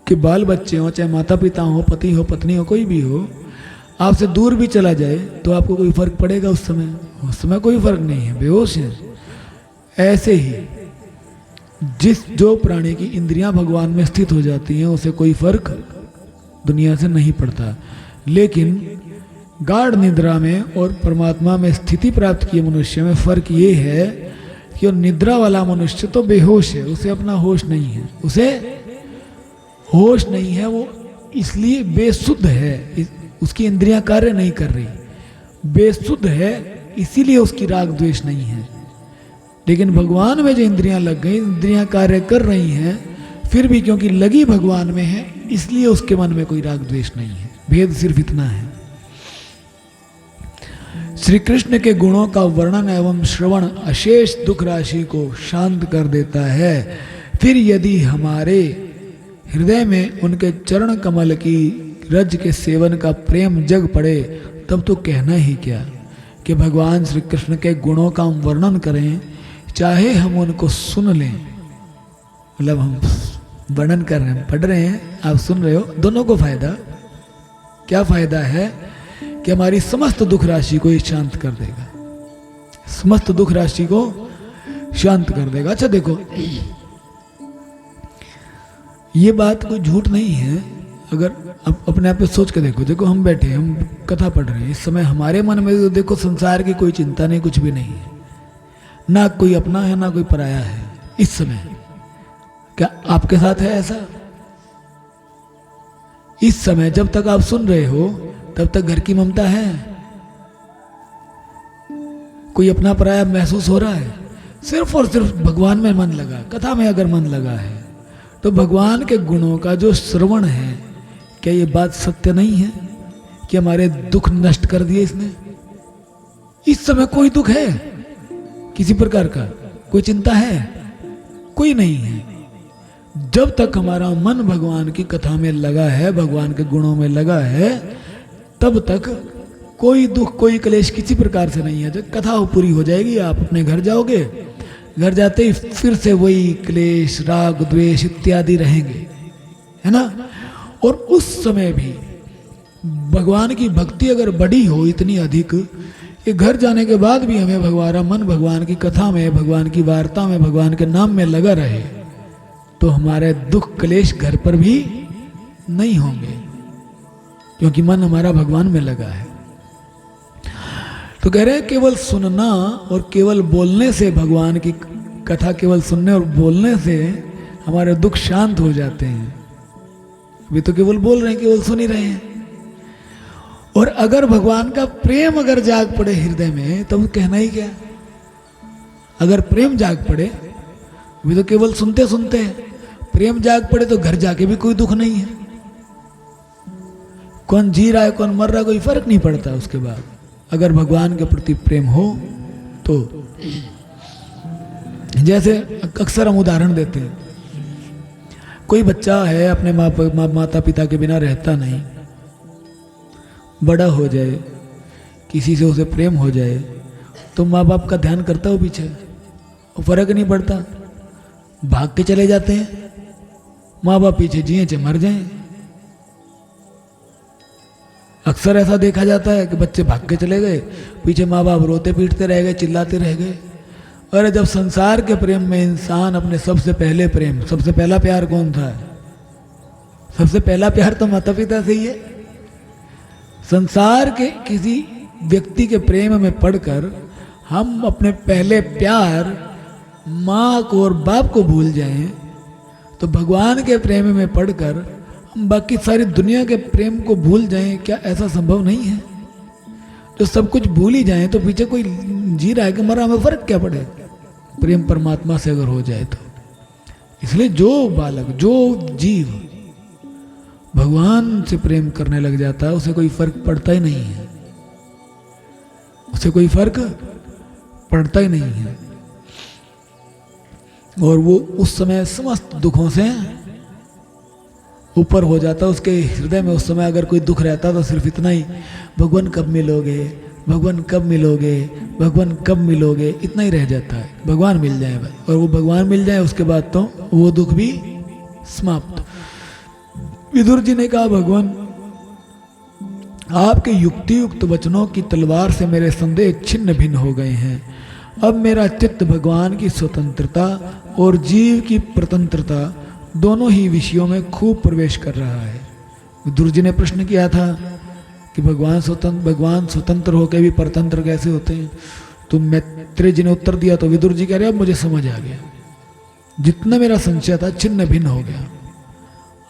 के बाल बच्चे हो, चाहे माता पिता हो, पति हो, पत्नी हो, कोई भी हो, आपसे दूर भी चला जाए तो आपको कोई फर्क पड़ेगा? उस समय कोई फर्क नहीं है, बेहोश है। ऐसे ही जो प्राणी की इंद्रियां भगवान में स्थित हो जाती हैं उसे कोई फर्क दुनिया से नहीं पड़ता। लेकिन गाढ़ निद्रा में और परमात्मा में स्थिति प्राप्त किए मनुष्य में फर्क ये है कि वो निद्रा वाला मनुष्य तो बेहोश है, उसे अपना होश नहीं है, उसे होश नहीं है, वो इसलिए बेसुद्ध है, उसकी इंद्रियां कार्य नहीं कर रही, बेसुद्ध है, इसीलिए उसकी राग द्वेष नहीं है। लेकिन भगवान में जो इंद्रियां लग गई, इंद्रियां कार्य कर रही हैं, फिर भी क्योंकि लगी भगवान में है इसलिए उसके मन में कोई राग द्वेष नहीं है। भेद सिर्फ इतना है। श्री कृष्ण के गुणों का वर्णन एवं श्रवण अशेष दुख राशि को शांत कर देता है। फिर यदि हमारे हृदय में उनके चरण कमल की रज के सेवन का प्रेम जग पड़े तब तो कहना ही क्या कि भगवान श्री कृष्ण के गुणों का हम वर्णन करें, चाहे हम उनको सुन लें, मतलब हम वर्णन कर रहे हैं, पढ़ रहे हैं, आप सुन रहे हो, दोनों को फायदा। क्या फायदा है कि हमारी समस्त दुख राशि को ये शांत कर देगा, समस्त दुख राशि को शांत कर देगा। अच्छा देखो, ये बात कोई झूठ नहीं है। अगर अपने आप पे सोच के देखो, हम बैठे, हम कथा पढ़ रहे हैं, इस समय हमारे मन में तो देखो संसार की कोई चिंता नहीं, कुछ भी नहीं है, ना कोई अपना है ना कोई पराया है इस समय। क्या आपके साथ है ऐसा? इस समय जब तक आप सुन रहे हो तब तक घर की ममता है, कोई अपना पराया महसूस हो रहा है? सिर्फ और सिर्फ भगवान में मन लगा, कथा में अगर मन लगा है तो भगवान के गुणों का जो श्रवण है, क्या ये बात सत्य नहीं है कि हमारे दुख नष्ट कर दिए इसने? इस समय कोई दुख है किसी प्रकार का? कोई चिंता है? कोई नहीं है। जब तक हमारा मन भगवान की कथा में लगा है, भगवान के गुणों में लगा है, तब तक कोई दुख, कोई क्लेश किसी प्रकार से नहीं है। जब कथा पूरी हो जाएगी, आप अपने घर जाओगे, घर जाते ही फिर से वही क्लेश, राग, द्वेष इत्यादि रहेंगे, है ना? और उस समय भी भगवान की भक्ति अगर बड़ी हो इतनी अधिक, कि घर जाने के बाद भी हमें हमारा मन भगवान की कथा में, भगवान की वार्ता में, भगवान के नाम में लगा रहे, तो हमारे दुख क्लेश घर पर भी नहीं होंगे, क्योंकि मन हमारा भगवान में लगा है। तो कह रहे हैं केवल सुनना और केवल बोलने से, भगवान की कथा केवल सुनने और बोलने से हमारे दुख शांत हो जाते हैं। वे तो केवल बोल रहे हैं, केवल सुन ही रहे हैं। और अगर भगवान का प्रेम अगर जाग पड़े हृदय में, तब कहना ही क्या। अगर प्रेम जाग पड़े, वे तो केवल सुनते सुनते हैं, प्रेम जाग पड़े तो घर जाके भी कोई दुख नहीं है। कौन जी रहा है कौन मर रहा है कोई फर्क नहीं पड़ता उसके बाद, अगर भगवान के प्रति प्रेम हो तो। जैसे अक्सर हम उदाहरण देते हैं, कोई बच्चा है अपने माता पिता के बिना रहता नहीं, बड़ा हो जाए, किसी से उसे प्रेम हो जाए, तो माँ बाप का ध्यान करता हो पीछे, फर्क नहीं पड़ता, भाग के चले जाते हैं। माँ बाप पीछे जिए चाहे मर जाएं। अक्सर ऐसा देखा जाता है कि बच्चे भाग के चले गए, पीछे माँ बाप रोते पीटते रह गए, चिल्लाते रह गए। अरे जब संसार के प्रेम में इंसान अपने सबसे पहले प्रेम, सबसे पहला प्यार कौन था? सबसे पहला प्यार तो माता पिता से ही है। संसार के किसी व्यक्ति के प्रेम में पड़कर हम अपने पहले प्यार माँ को और बाप को भूल जाएं, तो भगवान के प्रेम में पढ़कर हम बाकी सारी दुनिया के प्रेम को भूल जाएं, क्या ऐसा संभव नहीं है? जो सब कुछ भूल ही जाएं तो पीछे कोई जी रहा है कि मरा, हमें फर्क क्या पड़े प्रेम परमात्मा से अगर हो जाए तो। इसलिए जो बालक, जो जीव भगवान से प्रेम करने लग जाता है उसे कोई फर्क पड़ता ही नहीं है, उसे कोई फर्क पड़ता ही नहीं है। और वो उस समय समस्त दुखों से ऊपर हो जाता। उसके हृदय में उस समय अगर कोई दुख रहता तो सिर्फ इतना ही, भगवान कब मिलोगे, भगवान कब मिलोगे, भगवान कब मिलोगे, इतना ही रह जाता है। भगवान मिल जाए भाई, और वो भगवान मिल जाए उसके बाद तो वो दुख भी समाप्त। विदुर जी ने कहा, भगवान आपके युक्तियुक्त वचनों की तलवार से मेरे संदेह छिन्न भिन्न हो गए हैं। अब मेरा चित्त भगवान की स्वतंत्रता और जीव की प्रतंत्रता दोनों ही विषयों में खूब प्रवेश कर रहा है। विदुर जी ने प्रश्न किया था कि भगवान स्वतंत्र होकर भी परतंत्र कैसे होते हैं? तो मैत्रेय जी ने उत्तर दिया तो विदुर जी कह रहे अब मुझे समझ आ गया, जितना मेरा संशय था छिन्न भिन्न हो गया।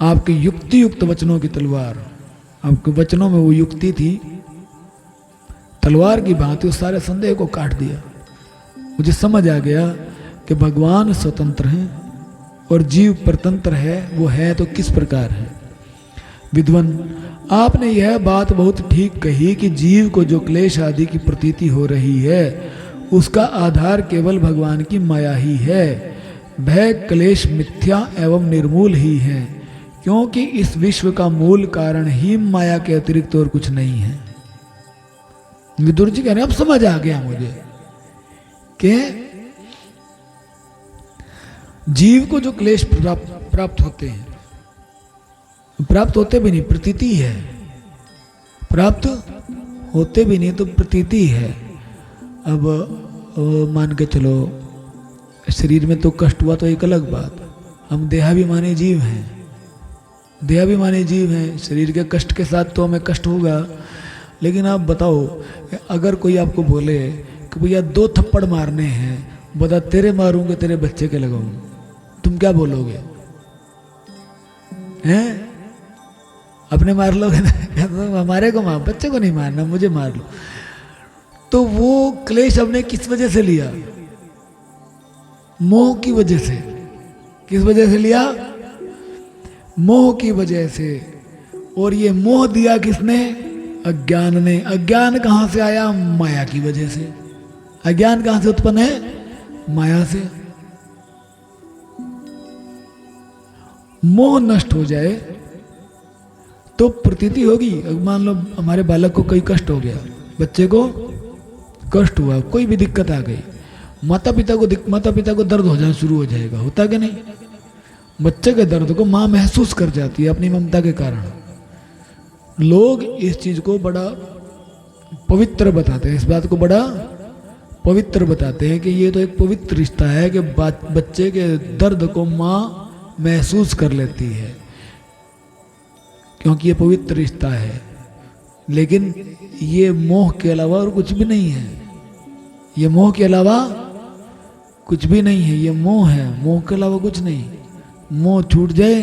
आपके युक्ति युक्त वचनों की तलवार, आपके वचनों में वो युक्ति थी, तलवार की भांति उस सारे संदेह को काट दिया। मुझे समझ आ गया कि भगवान स्वतंत्र हैं और जीव परतंत्र है। वो है तो किस प्रकार है? विद्वान, आपने यह बात बहुत ठीक कही कि जीव को जो क्लेश आदि की प्रतीति हो रही है उसका आधार केवल भगवान की माया ही है। भय क्लेश मिथ्या एवं निर्मूल ही है, क्योंकि इस विश्व का मूल कारण ही माया के अतिरिक्त और कुछ नहीं है। विदुर जी कह रहे अब समझ आ गया मुझे कि जीव को जो क्लेश प्राप्त होते हैं, प्राप्त होते भी नहीं, प्रतीति है। प्राप्त होते भी नहीं तो प्रतीति है। अब मान के चलो शरीर में तो कष्ट हुआ तो एक अलग बात, हम देहाभिमानी जीव हैं, देहाभिमानी जीव हैं, शरीर के कष्ट के साथ तो हमें कष्ट होगा। लेकिन आप बताओ, अगर कोई आपको बोले कि भैया 2 थप्पड़ मारने हैं, बता तेरे मारूंगा तेरे बच्चे के लगाऊं, तुम क्या बोलोगे? हैं? अपने मार लोगे ना? हमारे को मार, बच्चे को नहीं मारना, मुझे मार लो। तो वो क्लेश हमने किस वजह से लिया? मोह की वजह से। किस वजह से लिया? मोह की वजह से। और ये मोह दिया किसने? अज्ञान ने। अज्ञान कहां से आया? माया की वजह से। अज्ञान कहां से उत्पन्न है? माया से। मोह नष्ट हो जाए तो प्रतीति होगी। मान लो हमारे बालक को कोई कष्ट हो गया, बच्चे को कष्ट हुआ, कोई भी दिक्कत आ गई, माता पिता को दर्द हो जाना शुरू हो जाएगा। होता कि नहीं? बच्चे के दर्द को माँ महसूस कर जाती है अपनी ममता के कारण। लोग इस चीज को बड़ा पवित्र बताते हैं, इस बात को बड़ा पवित्र बताते हैं कि ये तो एक पवित्र रिश्ता है कि बच्चे के दर्द को माँ महसूस कर लेती है, क्योंकि ये पवित्र रिश्ता है। लेकिन ये मोह के अलावा और कुछ भी नहीं है। ये मोह के अलावा कुछ भी नहीं है। ये मोह है, मोह के अलावा कुछ नहीं। मोह छूट जाए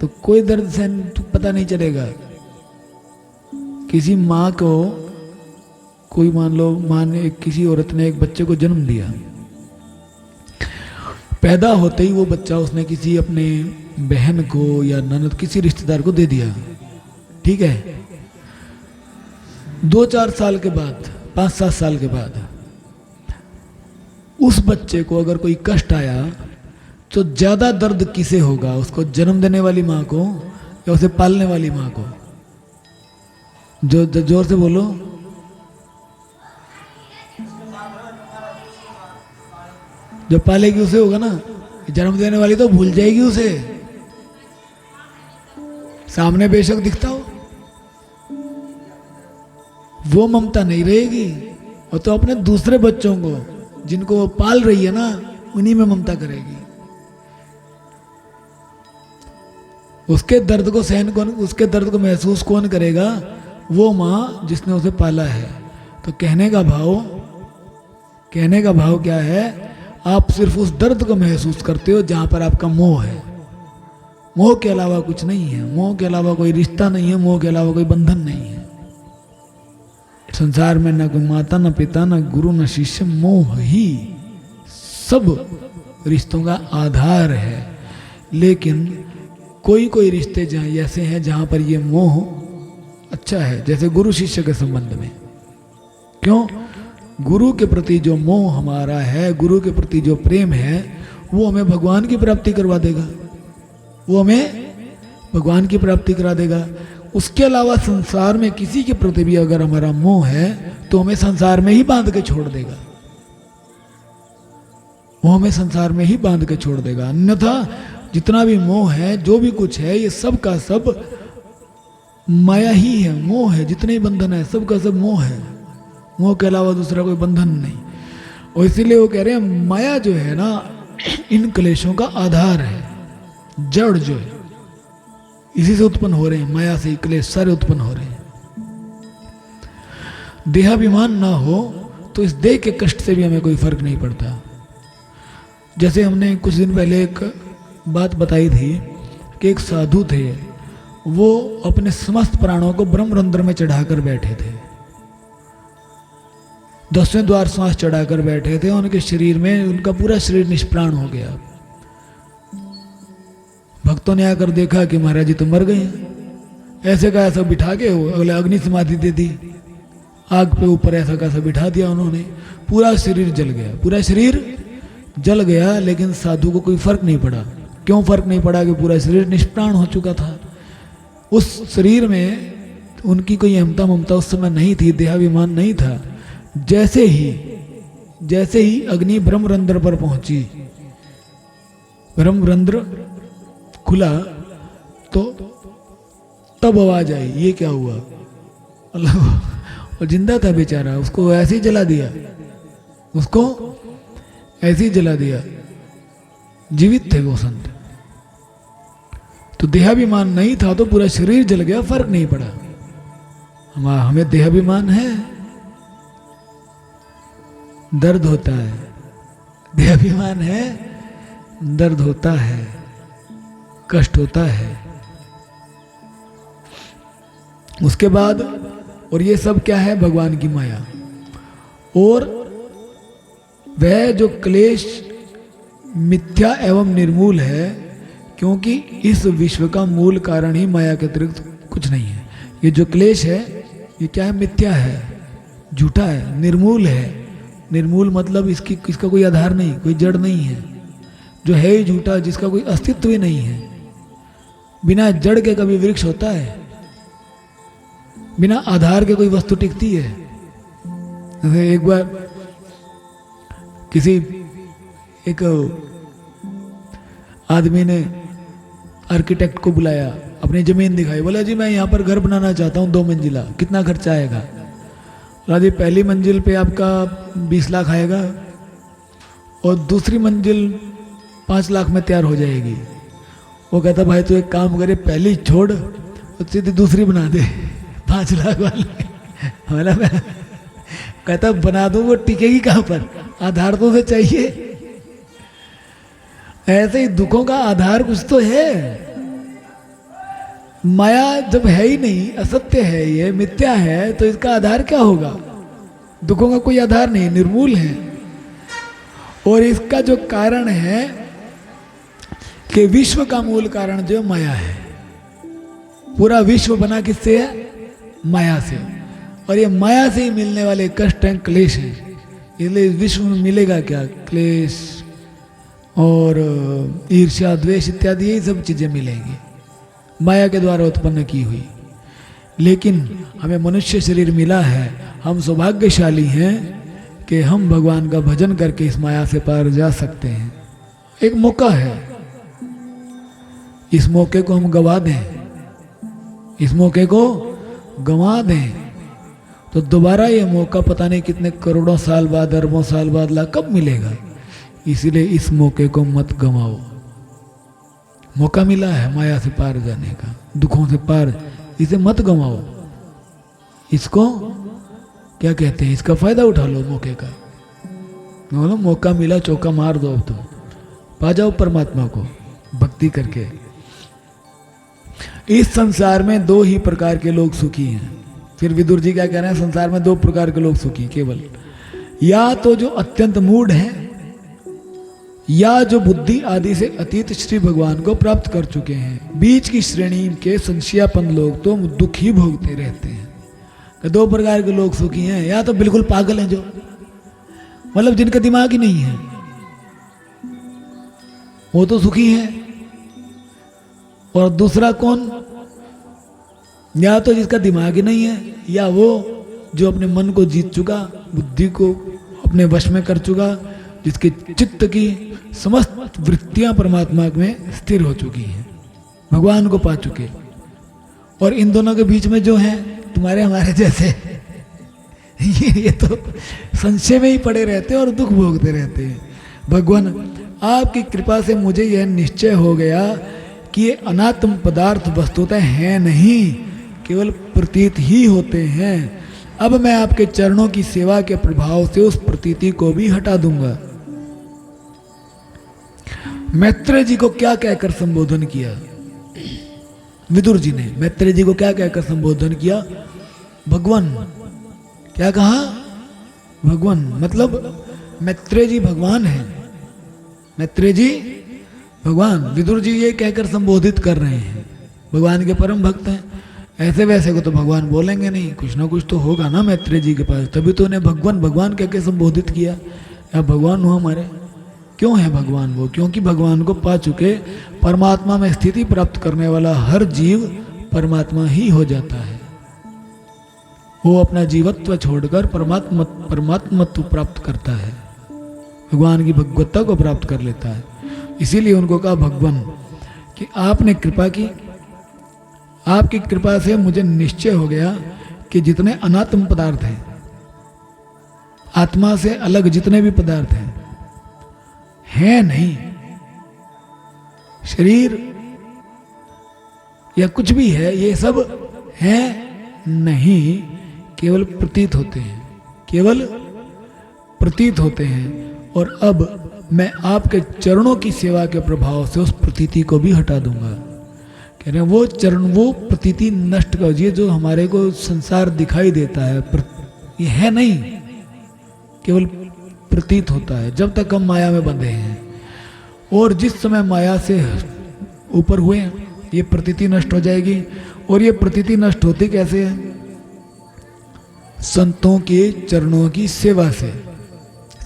तो कोई दर्द से पता नहीं चलेगा। किसी माँ को, कोई मान लो किसी औरत ने एक बच्चे को जन्म दिया, पैदा होते ही वो बच्चा उसने किसी अपने बहन को या ननद, किसी रिश्तेदार को दे दिया, ठीक है। 2-4 साल के बाद, 5-7 साल के बाद उस बच्चे को अगर कोई कष्ट आया तो ज्यादा दर्द किसे होगा? उसको जन्म देने वाली माँ को या उसे पालने वाली माँ को? जो जोर से बोलो। जो पालेगी उसे होगा ना। जन्म देने वाली तो भूल जाएगी उसे, सामने बेशक दिखता हो, वो ममता नहीं रहेगी। और तो अपने दूसरे बच्चों को जिनको वो पाल रही है ना, उन्हीं में ममता करेगी। उसके दर्द को सहन कौन, उसके दर्द को महसूस कौन करेगा? वो माँ जिसने उसे पाला है। तो कहने का भाव कहने का भाव क्या है, आप सिर्फ उस दर्द को महसूस करते हो जहां पर आपका मोह है। मोह के अलावा कुछ नहीं है, मोह के अलावा कोई रिश्ता नहीं है, मोह के अलावा कोई बंधन नहीं है। संसार में न कोई माता, न पिता, न गुरु, न शिष्य, मोह ही सब रिश्तों का आधार है। लेकिन कोई कोई रिश्ते ऐसे हैं जहां पर ये मोह अच्छा है, जैसे गुरु शिष्य के संबंध में। क्यों? गुरु के प्रति जो मोह हमारा है, गुरु के प्रति जो प्रेम है, वो हमें भगवान की प्राप्ति करवा देगा, वो हमें भगवान की प्राप्ति करा देगा। उसके अलावा संसार में किसी के प्रति भी अगर हमारा मोह है तो हमें संसार में ही बांध के छोड़ देगा, वो हमें संसार में ही बांध के छोड़ देगा। अन्यथा जितना भी मोह है, जो भी कुछ है, ये सब का सब माया ही है, मोह है। जितने ही बंधन है सब का सब मोह है, मोह के अलावा दूसरा कोई बंधन नहीं। और इसीलिए वो कह रहे हैं माया जो है ना, इन क्लेशों का आधार है, जड़ जो है, इसी से उत्पन्न हो रहे हैं, माया से ही क्लेश सारे उत्पन्न हो रहे हैं। देहाभिमान ना हो तो इस देह के कष्ट से भी हमें कोई फर्क नहीं पड़ता। जैसे हमने कुछ दिन पहले एक बात बताई थी कि एक साधु थे, वो अपने समस्त प्राणों को ब्रह्मरंध्र में चढ़ाकर बैठे थे, 10वें द्वार श्वास चढ़ाकर बैठे थे। उनके शरीर में, उनका पूरा शरीर निष्प्राण हो गया। भक्तों ने आकर देखा कि महाराज जी तो मर गए। ऐसे का ऐसा बिठा के अगले अग्नि समाधि दे दी, आग पे ऊपर ऐसा का ऐसा बिठा दिया उन्होंने। पूरा शरीर जल गया, पूरा शरीर जल गया, लेकिन साधु को कोई फर्क नहीं पड़ा। क्यों फर्क नहीं पड़ा? कि पूरा शरीर निष्प्राण हो चुका था। उस शरीर में उनकी कोई अहमता ममता उस समय नहीं थी, देहाभिमान नहीं था। जैसे ही अग्नि ब्रह्मरंध्र पर पहुंची, ब्रह्मरंध्र खुला तो तब आवाज आई, ये क्या हुआ? और जिंदा था बेचारा, उसको ऐसे ही जला दिया, उसको ऐसे ही जला दिया। जीवित थे वो संत। तो देहाभिमान नहीं था तो पूरा शरीर जल गया, फर्क नहीं पड़ा। हमें देहाभिमान है, दर्द होता है। देहाभिमान है, दर्द होता है, कष्ट होता है। उसके बाद, और ये सब क्या है? भगवान की माया। और वह जो क्लेश मिथ्या एवं निर्मूल है, क्योंकि इस विश्व का मूल कारण ही माया के अतिरिक्त कुछ नहीं है। ये जो क्लेश है, ये क्या है? मिथ्या है, झूठा है, निर्मूल है। निर्मूल मतलब इसका कोई आधार नहीं, कोई जड़ नहीं है, जो है ही झूठा, जिसका कोई अस्तित्व ही नहीं है। बिना जड़ के कभी वृक्ष होता है? बिना आधार के कोई वस्तु टिकती है? एक बार किसी एक आदमी ने आर्किटेक्ट को बुलाया, अपनी जमीन दिखाई। बोला जी मैं यहाँ पर घर बनाना चाहता हूँ 2 मंजिला, कितना खर्चा आएगा? बोला जी पहली मंजिल पे आपका 20 लाख आएगा और दूसरी मंजिल 5 लाख में तैयार हो जाएगी। वो कहता भाई तू एक काम करे, पहली छोड़ और सीधी दूसरी बना दे 5 लाख वाली। बोला मैं, कहता बना दूं, वो टिकेगी कहाँ पर? आधार तो उसे चाहिए। ऐसे ही दुखों का आधार कुछ तो है। माया जब है ही नहीं, असत्य है, ये मिथ्या है, तो इसका आधार क्या होगा? दुखों का कोई आधार नहीं, निर्मूल है। और इसका जो कारण है कि विश्व का मूल कारण जो माया है। पूरा विश्व बना किससे है? माया से। और ये माया से ही मिलने वाले कष्ट हैं, क्लेश हैं। इसलिए इस विश्व में मिलेगा क्या? क्लेश और ईर्ष्या, द्वेष इत्यादि, यही सब चीजें मिलेंगी, माया के द्वारा उत्पन्न की हुई। लेकिन हमें मनुष्य शरीर मिला है, हम सौभाग्यशाली हैं कि हम भगवान का भजन करके इस माया से पार जा सकते हैं। एक मौका है, इस मौके को हम गवा दें, इस मौके को गंवा दें तो दोबारा ये मौका पता नहीं कितने करोड़ों साल बाद, अरबों साल बाद कब मिलेगा। इसीलिए इस मौके को मत गंवाओ। मौका मिला है माया से पार जाने का, दुखों से पार, इसे मत गंवाओ। इसको क्या कहते हैं? इसका फायदा उठा लो मौके का। बोलो मौका मिला चौका मार दो, अब तो पा जाओ परमात्मा को भक्ति करके। इस संसार में दो ही प्रकार के लोग सुखी हैं। फिर विदुर जी क्या कह रहे हैं, संसार में दो प्रकार के लोग सुखी केवल, या तो जो अत्यंत मूढ़ हैं, या जो बुद्धि आदि से अतीत श्री भगवान को प्राप्त कर चुके हैं। बीच की श्रेणी के संशयापन लोग तो दुख ही भोगते रहते हैं। दो प्रकार के लोग सुखी हैं, या तो बिल्कुल पागल हैं, जो मतलब जिनका दिमाग ही नहीं है, वो तो सुखी है। और दूसरा कौन, या तो जिसका दिमाग ही नहीं है, या वो जो अपने मन को जीत चुका, बुद्धि को अपने वश में कर चुका, जिसके चित्त की समस्त वृत्तियां परमात्मा में स्थिर हो चुकी हैं, भगवान को पा चुके। और इन दोनों के बीच में जो हैं तुम्हारे हमारे जैसे ये तो संशय में ही पड़े रहते हैं और दुख भोगते रहते हैं। भगवान आपकी कृपा से मुझे यह निश्चय हो गया कि ये अनात्म पदार्थ वस्तुतः हैं नहीं, केवल प्रतीत ही होते हैं। अब मैं आपके चरणों की सेवा के प्रभाव से उस प्रतीति को भी हटा दूंगा। मैत्रेय जी को क्या कहकर संबोधन किया विदुर जी ने? मैत्रेय जी को क्या कहकर संबोधन किया? भगवान। क्या कहा? भगवान। मतलब मैत्रेय जी भगवान हैं, मैत्रेय जी भगवान। विदुर जी ये कहकर संबोधित कर रहे हैं, भगवान के परम भक्त हैं। ऐसे वैसे को तो भगवान बोलेंगे नहीं, कुछ ना कुछ तो होगा ना मैत्रेय जी के पास, तभी तो उन्हें भगवान भगवान कह के संबोधित किया। या भगवान हो हमारे, क्यों है भगवान वो? क्योंकि भगवान को पा चुके परमात्मा में स्थिति प्राप्त करने वाला हर जीव परमात्मा ही हो जाता है। वो अपना जीवत्व छोड़कर परमात्मत्व प्राप्त करता है, भगवान की भगवत्ता को प्राप्त कर लेता है। इसीलिए उनको कहा भगवान कि आपने कृपा की, आपकी कृपा से मुझे निश्चय हो गया कि जितने अनात्म पदार्थ हैं, आत्मा से अलग जितने भी पदार्थ हैं नहीं, शरीर या कुछ भी है, ये सब हैं नहीं, केवल प्रतीत होते हैं, केवल प्रतीत होते हैं। और अब मैं आपके चरणों की सेवा के प्रभाव से उस प्रतीति को भी हटा दूंगा। कह रहे हैं वो चरण, वो प्रतीति नष्ट कर, ये जो हमारे को संसार दिखाई देता है ये है नहीं, केवल प्रतीत होता है जब तक हम माया में बंधे हैं। और जिस समय माया से ऊपर हुए ये प्रतीति नष्ट हो जाएगी। और ये प्रतीति नष्ट होती कैसे है? संतों के चरणों की सेवा से,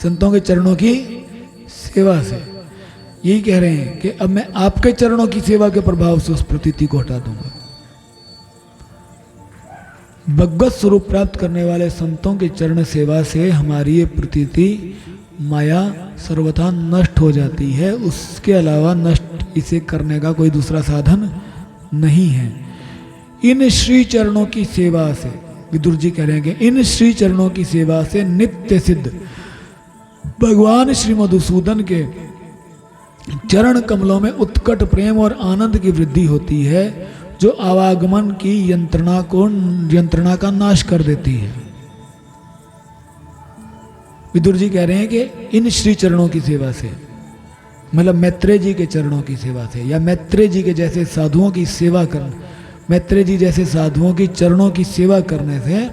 संतों के चरणों की सेवा से। यही कह रहे हैं कि अब मैं आपके चरणों की सेवा के प्रभाव से उस प्रतीति को हटा दूंगा। भगवत स्वरूप प्राप्त करने वाले संतों के चरण सेवा से हमारी ये प्रतीति माया सर्वथा नष्ट हो जाती है। उसके अलावा नष्ट इसे करने का कोई दूसरा साधन नहीं है। इन श्री चरणों की सेवा से, विदुर जी कह रहे हैं कि इन श्री चरणों की सेवा से नित्य सिद्ध भगवान श्री मधुसूदन के चरण कमलों में उत्कट प्रेम और आनंद की वृद्धि होती है, जो आवागमन की यंत्रणा का नाश कर देती है। विदुर जी कह रहे हैं कि इन श्री चरणों की सेवा से, मतलब मैत्रेय जी के चरणों की सेवा से, या मैत्रेय जी के जैसे साधुओं की सेवा करना, मैत्रेय जी जैसे साधुओं की चरणों की सेवा करने से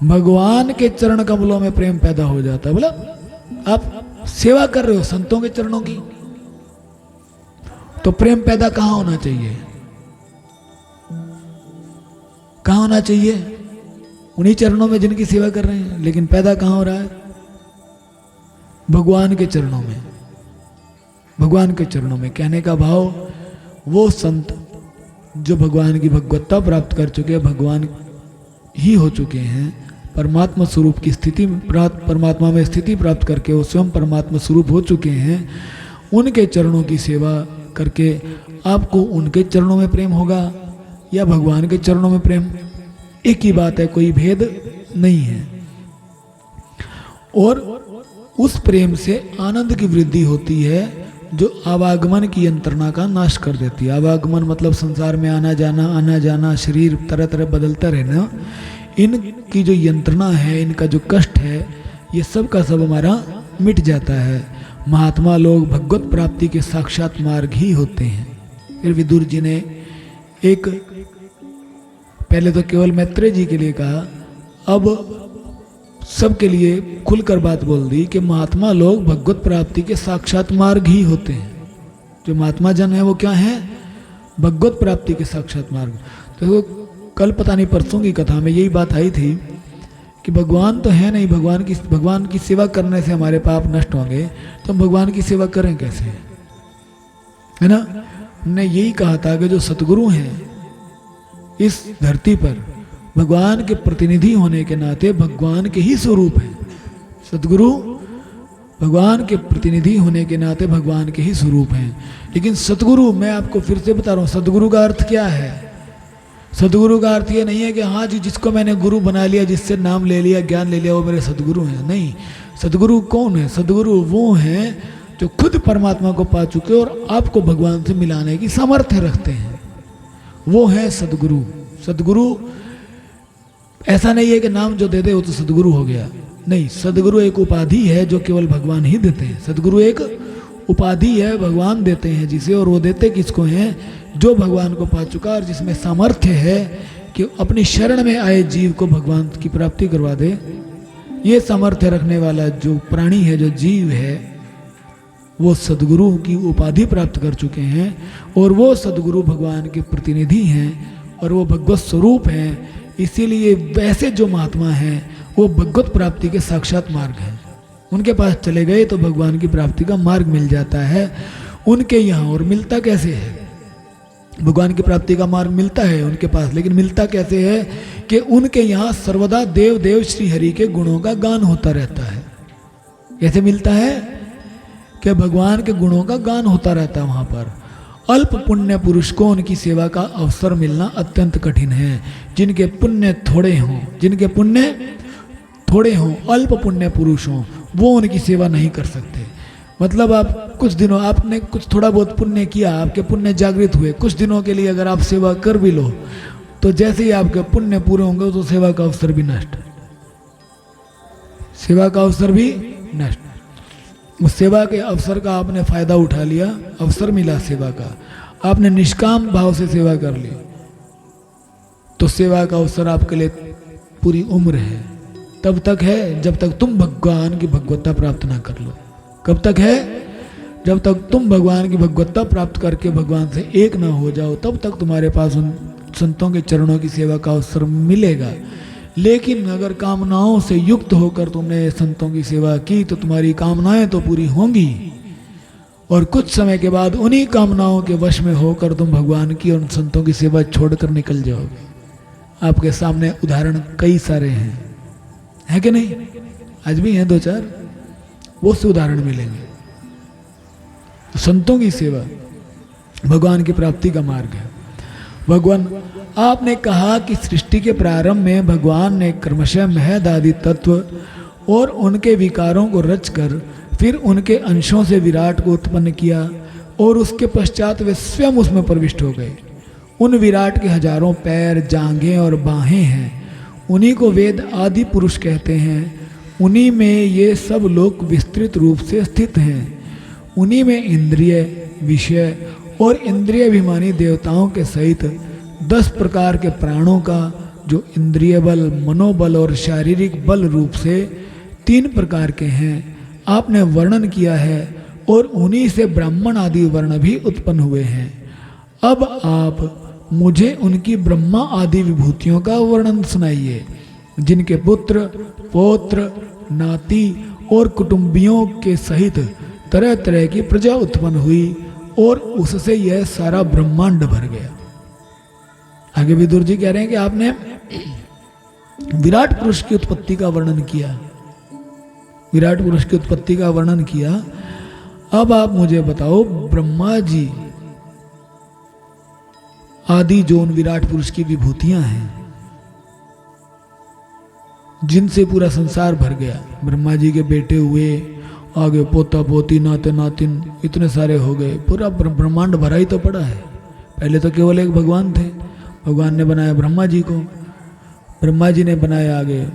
भगवान के चरण कमलों में प्रेम पैदा हो जाता है। बोला आप सेवा कर रहे हो संतों के चरणों की, तो प्रेम पैदा कहां होना चाहिए? कहां होना चाहिए? उन्हीं चरणों में जिनकी सेवा कर रहे हैं। लेकिन पैदा कहां हो रहा है? भगवान के चरणों में। भगवान के चरणों में कहने का भाव, वो संत जो भगवान की भगवत्ता प्राप्त कर चुके हैं, भगवान ही हो चुके हैं, परमात्मा स्वरूप की स्थिति, परमात्मा में स्थिति प्राप्त करके वो स्वयं परमात्मा स्वरूप हो चुके हैं, उनके चरणों की सेवा करके आपको उनके चरणों में प्रेम होगा या भगवान के चरणों में प्रेम, एक ही बात है, कोई भेद नहीं है। और उस प्रेम से आनंद की वृद्धि होती है, जो आवागमन की यंत्रणा का नाश कर देती है। आवागमन मतलब संसार में आना जाना, शरीर तरह तरह बदलता रहना, इनकी जो यंत्रणा है, इनका जो कष्ट है, ये सब का सब हमारा मिट जाता है। महात्मा लोग भगवत प्राप्ति के साक्षात मार्ग ही होते हैं। फिर विदुर जी ने एक पहले तो केवल मैत्रेय जी के लिए कहा, अब सबके लिए खुलकर बात बोल दी कि महात्मा लोग भगवत प्राप्ति के साक्षात मार्ग ही होते हैं। जो महात्मा जन है वो क्या है? भगवत प्राप्ति के साक्षात मार्ग। तो कल पता नहीं परसों की कथा में यही बात आई थी कि भगवान तो है नहीं, भगवान की सेवा करने से हमारे पाप नष्ट होंगे, तो हम भगवान की सेवा करें कैसे, है ना। हमने यही कहा था कि जो सतगुरु हैं इस धरती पर भगवान के प्रतिनिधि होने के नाते भगवान के ही स्वरूप हैं। सतगुरु भगवान के प्रतिनिधि होने के नाते भगवान के ही स्वरूप हैं। लेकिन सतगुरु, मैं आपको फिर से बता रहा हूँ, सतगुरु का अर्थ क्या है? सतगुरु का अर्थ ये नहीं है कि हाँ जी जिसको मैंने गुरु बना लिया, जिससे नाम ले लिया, ज्ञान ले लिया, वो मेरे सतगुरु हैं। नहीं, सतगुरु कौन है? सतगुरु वो हैं जो खुद परमात्मा को पा चुके और आपको भगवान से मिलाने की सामर्थ्य रखते हैं, वो है सतगुरु। सतगुरु ऐसा नहीं है कि नाम जो दे दे वो तो सतगुरु हो गया। नहीं, सतगुरु एक उपाधि है जो केवल भगवान ही देते हैं। सतगुरु एक उपाधि है, भगवान देते हैं जिसे, और वो देते किसको हैं? जो भगवान को पा चुका और जिसमें सामर्थ्य है कि अपनी शरण में आए जीव को भगवान की प्राप्ति करवा दे। ये सामर्थ्य रखने वाला जो प्राणी है, जो जीव है, वो सद्गुरु की उपाधि प्राप्त कर चुके हैं और वो सद्गुरु भगवान के प्रतिनिधि हैं और वो भगवत स्वरूप हैं। इसीलिए वैसे जो महात्मा हैं वो भगवत प्राप्ति के साक्षात मार्ग हैं। उनके पास चले गए तो भगवान की प्राप्ति का मार्ग मिल जाता है उनके यहाँ। और मिलता कैसे है? भगवान की प्राप्ति का मार्ग मिलता है उनके पास, लेकिन मिलता कैसे है कि उनके यहाँ सर्वदा देव देव श्री हरि के गुणों का गान होता रहता है। कैसे मिलता है? कि भगवान के गुणों का गान होता रहता है वहाँ पर। अल्प पुण्य पुरुष को उनकी सेवा का अवसर मिलना अत्यंत कठिन है। जिनके पुण्य थोड़े हों, जिनके पुण्य थोड़े हों, अल्प पुण्य पुरुष हों, वो उनकी सेवा नहीं कर सकते। मतलब आप कुछ दिनों, आपने कुछ थोड़ा बहुत पुण्य किया, आपके पुण्य जागृत हुए, कुछ दिनों के लिए अगर आप सेवा कर भी लो तो जैसे ही आपके पुण्य पूरे होंगे तो सेवा का अवसर भी नष्ट, सेवा का अवसर भी नष्ट। उस सेवा के अवसर का आपने फायदा उठा लिया, अवसर मिला सेवा का, आपने निष्काम भाव से सेवा कर ली, तो सेवा का अवसर आपके लिए पूरी उम्र है। तब तक है जब तक तुम भगवान की भगवत्ता प्राप्त ना कर लो। कब तक है? जब तक तुम भगवान की भगवत्ता प्राप्त करके भगवान से एक ना हो जाओ, तब तक तुम्हारे पास उन संतों के चरणों की सेवा का अवसर मिलेगा। लेकिन अगर कामनाओं से युक्त होकर तुमने संतों की सेवा की तो तुम्हारी कामनाएं तो पूरी होंगी और कुछ समय के बाद उन्हीं कामनाओं के वश में होकर तुम भगवान की और संतों की सेवा छोड़कर निकल जाओगे। आपके सामने उदाहरण कई सारे हैं, है कि नहीं? आज भी हैं दो चार, वो से उदाहरण मिलेंगे। संतों की सेवा भगवान की प्राप्ति का मार्ग है। भगवान, आपने कहा कि सृष्टि के प्रारंभ में भगवान ने क्रमशः महद आदि तत्व और उनके विकारों को रचकर फिर उनके अंशों से विराट को उत्पन्न किया और उसके पश्चात वे स्वयं उसमें प्रविष्ट हो गए। उन विराट के हजारों पैर, जांघें और बाहें हैं। उन्हीं को वेद आदि पुरुष कहते हैं। उन्हीं में ये सब लोग विस्तृत रूप से स्थित हैं। उन्हीं में इंद्रिय, विषय और इंद्रियाभिमानी देवताओं के सहित 10 प्रकार के प्राणों का, जो इंद्रिय बल, मनोबल और शारीरिक बल रूप से 3 प्रकार के हैं, आपने वर्णन किया है और उन्हीं से ब्राह्मण आदि वर्ण भी उत्पन्न हुए हैं। अब आप मुझे उनकी ब्रह्मा आदि विभूतियों का वर्णन सुनाइए, जिनके पुत्र, पौत्र, नाती और कुटुंबियों के सहित तरह तरह की प्रजा उत्पन्न हुई और उससे यह सारा ब्रह्मांड भर गया। आगे विदुर जी कह रहे हैं कि आपने विराट पुरुष की उत्पत्ति का वर्णन किया, विराट पुरुष की उत्पत्ति का वर्णन किया। अब आप मुझे बताओ, ब्रह्मा जी आदि जो उन विराट पुरुष की विभूतियां हैं जिनसे पूरा संसार भर गया, ब्रह्मा जी के बेटे हुए, आगे पोता पोती, नाते नातिन, इतने सारे हो गए, पूरा ब्रह्मांड भरा ही तो पड़ा है। पहले तो केवल एक भगवान थे, भगवान ने बनाया ब्रह्मा जी को, ब्रह्मा जी ने बनाया आगे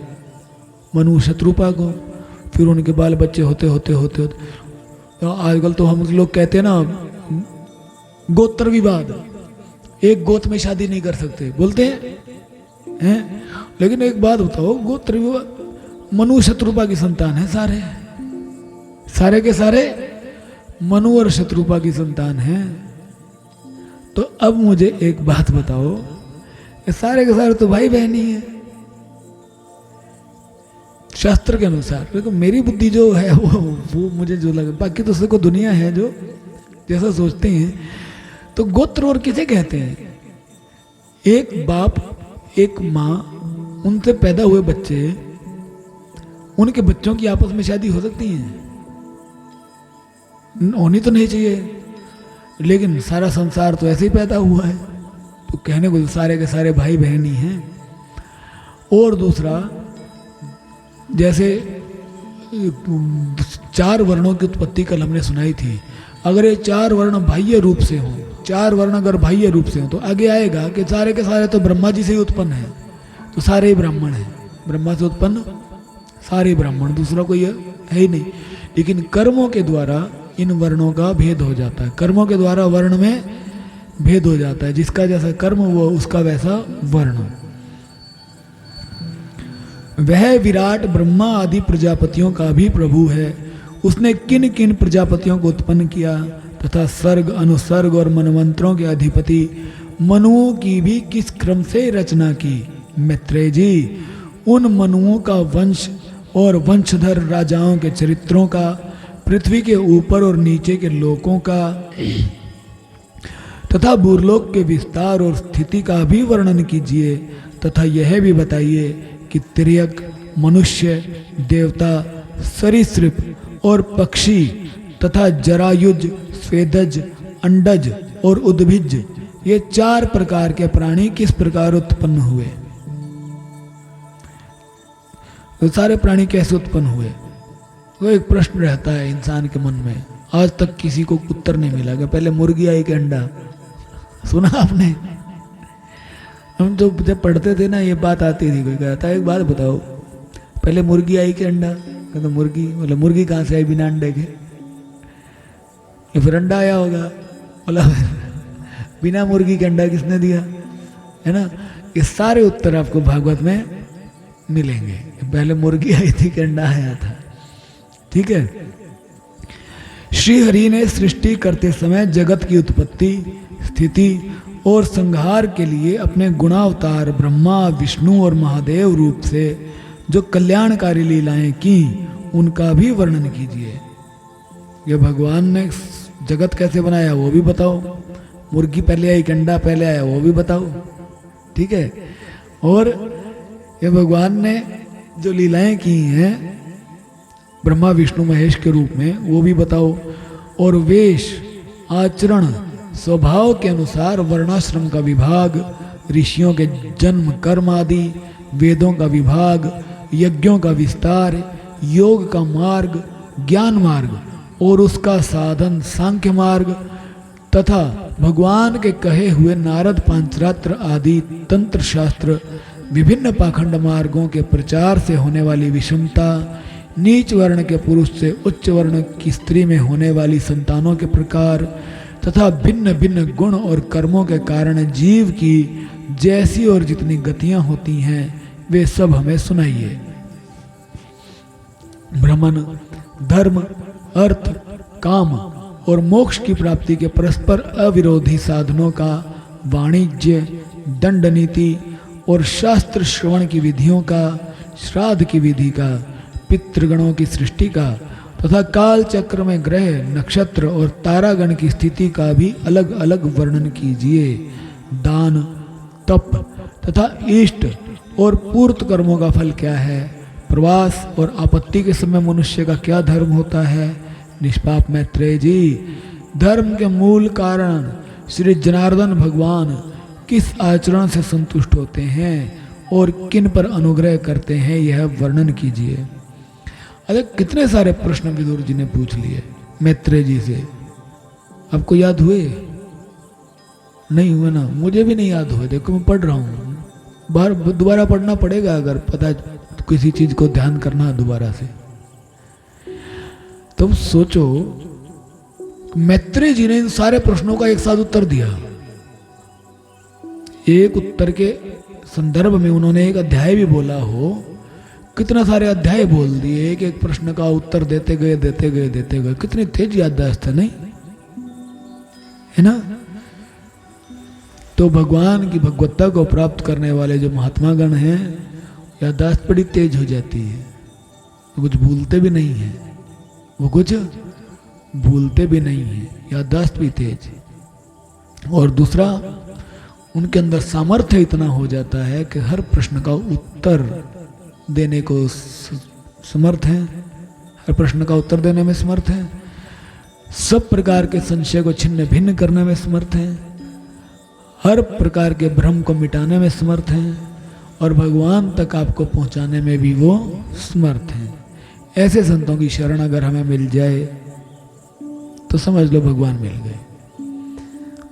मनु शत्रुपा को, फिर उनके बाल बच्चे होते होते होते होते तो आजकल तो हम लोग कहते हैं ना गोत्र विवाद, एक गोत्र में शादी नहीं कर सकते बोलते हैं। लेकिन एक बात बताओ, गोत्र विवाद, मनु शत्रुपा की संतान है, सारे के सारे मनु और शत्रुपा की संतान हैं। तो अब मुझे एक बात बताओ, ये सारे के सारे तो भाई बहन ही है शास्त्र के अनुसार। देखो मेरी बुद्धि जो है वो मुझे जो लगे, बाकी तो सबको दुनिया है जो जैसा सोचते हैं। तो गोत्र और किसे कहते हैं? एक बाप एक माँ, उनसे पैदा हुए बच्चे, उनके बच्चों की आपस में शादी हो सकती है? होनी तो नहीं चाहिए, लेकिन सारा संसार तो ऐसे ही पैदा हुआ है, तो कहने को सारे के सारे भाई बहन ही हैं। और दूसरा, जैसे 4 वर्णों की उत्पत्ति कल हमने सुनाई थी, अगर ये 4 वर्ण बाह्य रूप से हों, 4 वर्ण अगर बाह्य रूप से हों, तो आगे आएगा कि सारे के सारे तो ब्रह्मा जी से ही उत्पन्न हैं, तो सारे ही ब्राह्मण हैं, ब्रह्मा से उत्पन्न सारे ब्राह्मण, दूसरा कोई है ही नहीं। लेकिन कर्मों के द्वारा इन वर्णों का भेद हो जाता है, कर्मों के द्वारा वर्ण में भेद हो जाता है, जिसका जैसा कर्म वो उसका वैसा वर्ण। वह विराट ब्रह्मा आदि प्रजापतियों का भी प्रभु है। उसने किन किन प्रजापतियों को उत्पन्न किया तथा सर्ग अनुसर्ग और मनवंतरों के अधिपति मनुओं की भी किस क्रम से रचना की? मैत्रेय जी, उन मनुओं का वंश और वंशधर राजाओं के चरित्रों का, पृथ्वी के ऊपर और नीचे के लोकों का तथा भूलोक के विस्तार और स्थिति का भी वर्णन कीजिए, तथा यह भी बताइए कि तिर्यक, मनुष्य, देवता, सरीसृप और पक्षी तथा जरायुज, स्वेदज, अंडज और उद्भिज, ये 4 प्रकार के प्राणी किस प्रकार उत्पन्न हुए? तो सारे प्राणी कैसे उत्पन्न हुए? वो एक प्रश्न रहता है इंसान के मन में, आज तक किसी को उत्तर नहीं मिला कि पहले मुर्गी आई कि अंडा। सुना आपने? हम तो जब पढ़ते थे ना ये बात आती थी, कोई कहता है एक बात बताओ, पहले मुर्गी आई कि अंडा? कहता मुर्गी। बोला मुर्गी कहाँ से आई बिना अंडे के? ये फिर अंडा आया होगा। बोला बिना मुर्गी के अंडा किसने दिया? है ना? ये सारे उत्तर आपको भागवत में मिलेंगे। पहले मुर्गी आई थी कि अंडा आया था। ठीक है। श्री हरि ने सृष्टि करते समय जगत की उत्पत्ति, स्थिति और संहार के लिए अपने गुणावतार ब्रह्मा, विष्णु और महादेव रूप से जो कल्याणकारी लीलाएं की, उनका भी वर्णन कीजिए। ये भगवान ने जगत कैसे बनाया वो भी बताओ, मुर्गी पहले आई कि अंडा पहले आया वो भी बताओ। ठीक है। और ये भगवान ने जो लीलाएं की हैं ब्रह्मा विष्णु महेश के रूप में वो भी बताओ। और वेश, आचरण, स्वभाव के अनुसार वर्णाश्रम का विभाग, ऋषियों के जन्म कर्म आदि, वेदों का विभाग, यज्ञों का विस्तार, योग का मार्ग, ज्ञान मार्ग और उसका साधन सांख्य मार्ग, तथा भगवान के कहे हुए नारद पांचरात्र आदि तंत्र शास्त्र, विभिन्न पाखंड मार्गों के प्रचार से होने वाली विषमता, नीच वर्ण के पुरुष से उच्च वर्ण की स्त्री में होने वाली संतानों के प्रकार, तथा भिन्न भिन्न गुण और कर्मों के कारण जीव की जैसी और जितनी गतियां होती हैं वे सब हमें सुनाइए। भ्रमण, धर्म, अर्थ, काम और मोक्ष की प्राप्ति के परस्पर अविरोधी साधनों का, वाणिज्य, दंड नीति और शास्त्र श्रवण की विधियों का, श्राद्ध की विधि का, पितृगणों की सृष्टि का तथा काल चक्र में ग्रह, नक्षत्र और तारागण की स्थिति का भी अलग अलग वर्णन कीजिए। दान, तप तथा इष्ट और पूर्त कर्मों का फल क्या है? प्रवास और आपत्ति के समय मनुष्य का क्या धर्म होता है? निष्पाप मैत्रेय जी, धर्म के मूल कारण श्री जनार्दन भगवान किस आचरण से संतुष्ट होते हैं और किन पर अनुग्रह करते हैं, यह वर्णन कीजिए। अरे कितने सारे प्रश्न विदुर जी ने पूछ लिए मैत्रेय जी से, आपको याद हुए? नहीं हुए ना? मुझे भी नहीं याद हुए। देखो मैं पढ़ रहा हूँ, बार दोबारा पढ़ना पड़ेगा अगर पता किसी चीज को ध्यान करना दोबारा से। तुम सोचो, मैत्रेय जी ने इन सारे प्रश्नों का एक साथ उत्तर दिया। एक उत्तर के संदर्भ में उन्होंने एक अध्याय भी बोला हो, कितना सारे अध्याय बोल दिए, एक एक प्रश्न का उत्तर देते गए। कितनी तेज याददाश्त है, नहीं है ना? तो भगवान की भगवत्ता को प्राप्त करने वाले जो महात्मा गण हैं, याददाश्त बड़ी तेज हो जाती है, वो कुछ भूलते भी नहीं है, याददाश्त भी तेज। और दूसरा, उनके अंदर सामर्थ्य इतना हो जाता है कि हर प्रश्न का उत्तर देने को समर्थ हैं, हर प्रश्न का उत्तर देने में समर्थ हैं, सब प्रकार के संशय को छिन्न भिन्न करने में समर्थ हैं, हर प्रकार के भ्रम को मिटाने में समर्थ हैं, और भगवान तक आपको पहुंचाने में भी वो समर्थ हैं। ऐसे संतों की शरण अगर हमें मिल जाए तो समझ लो भगवान मिल गए।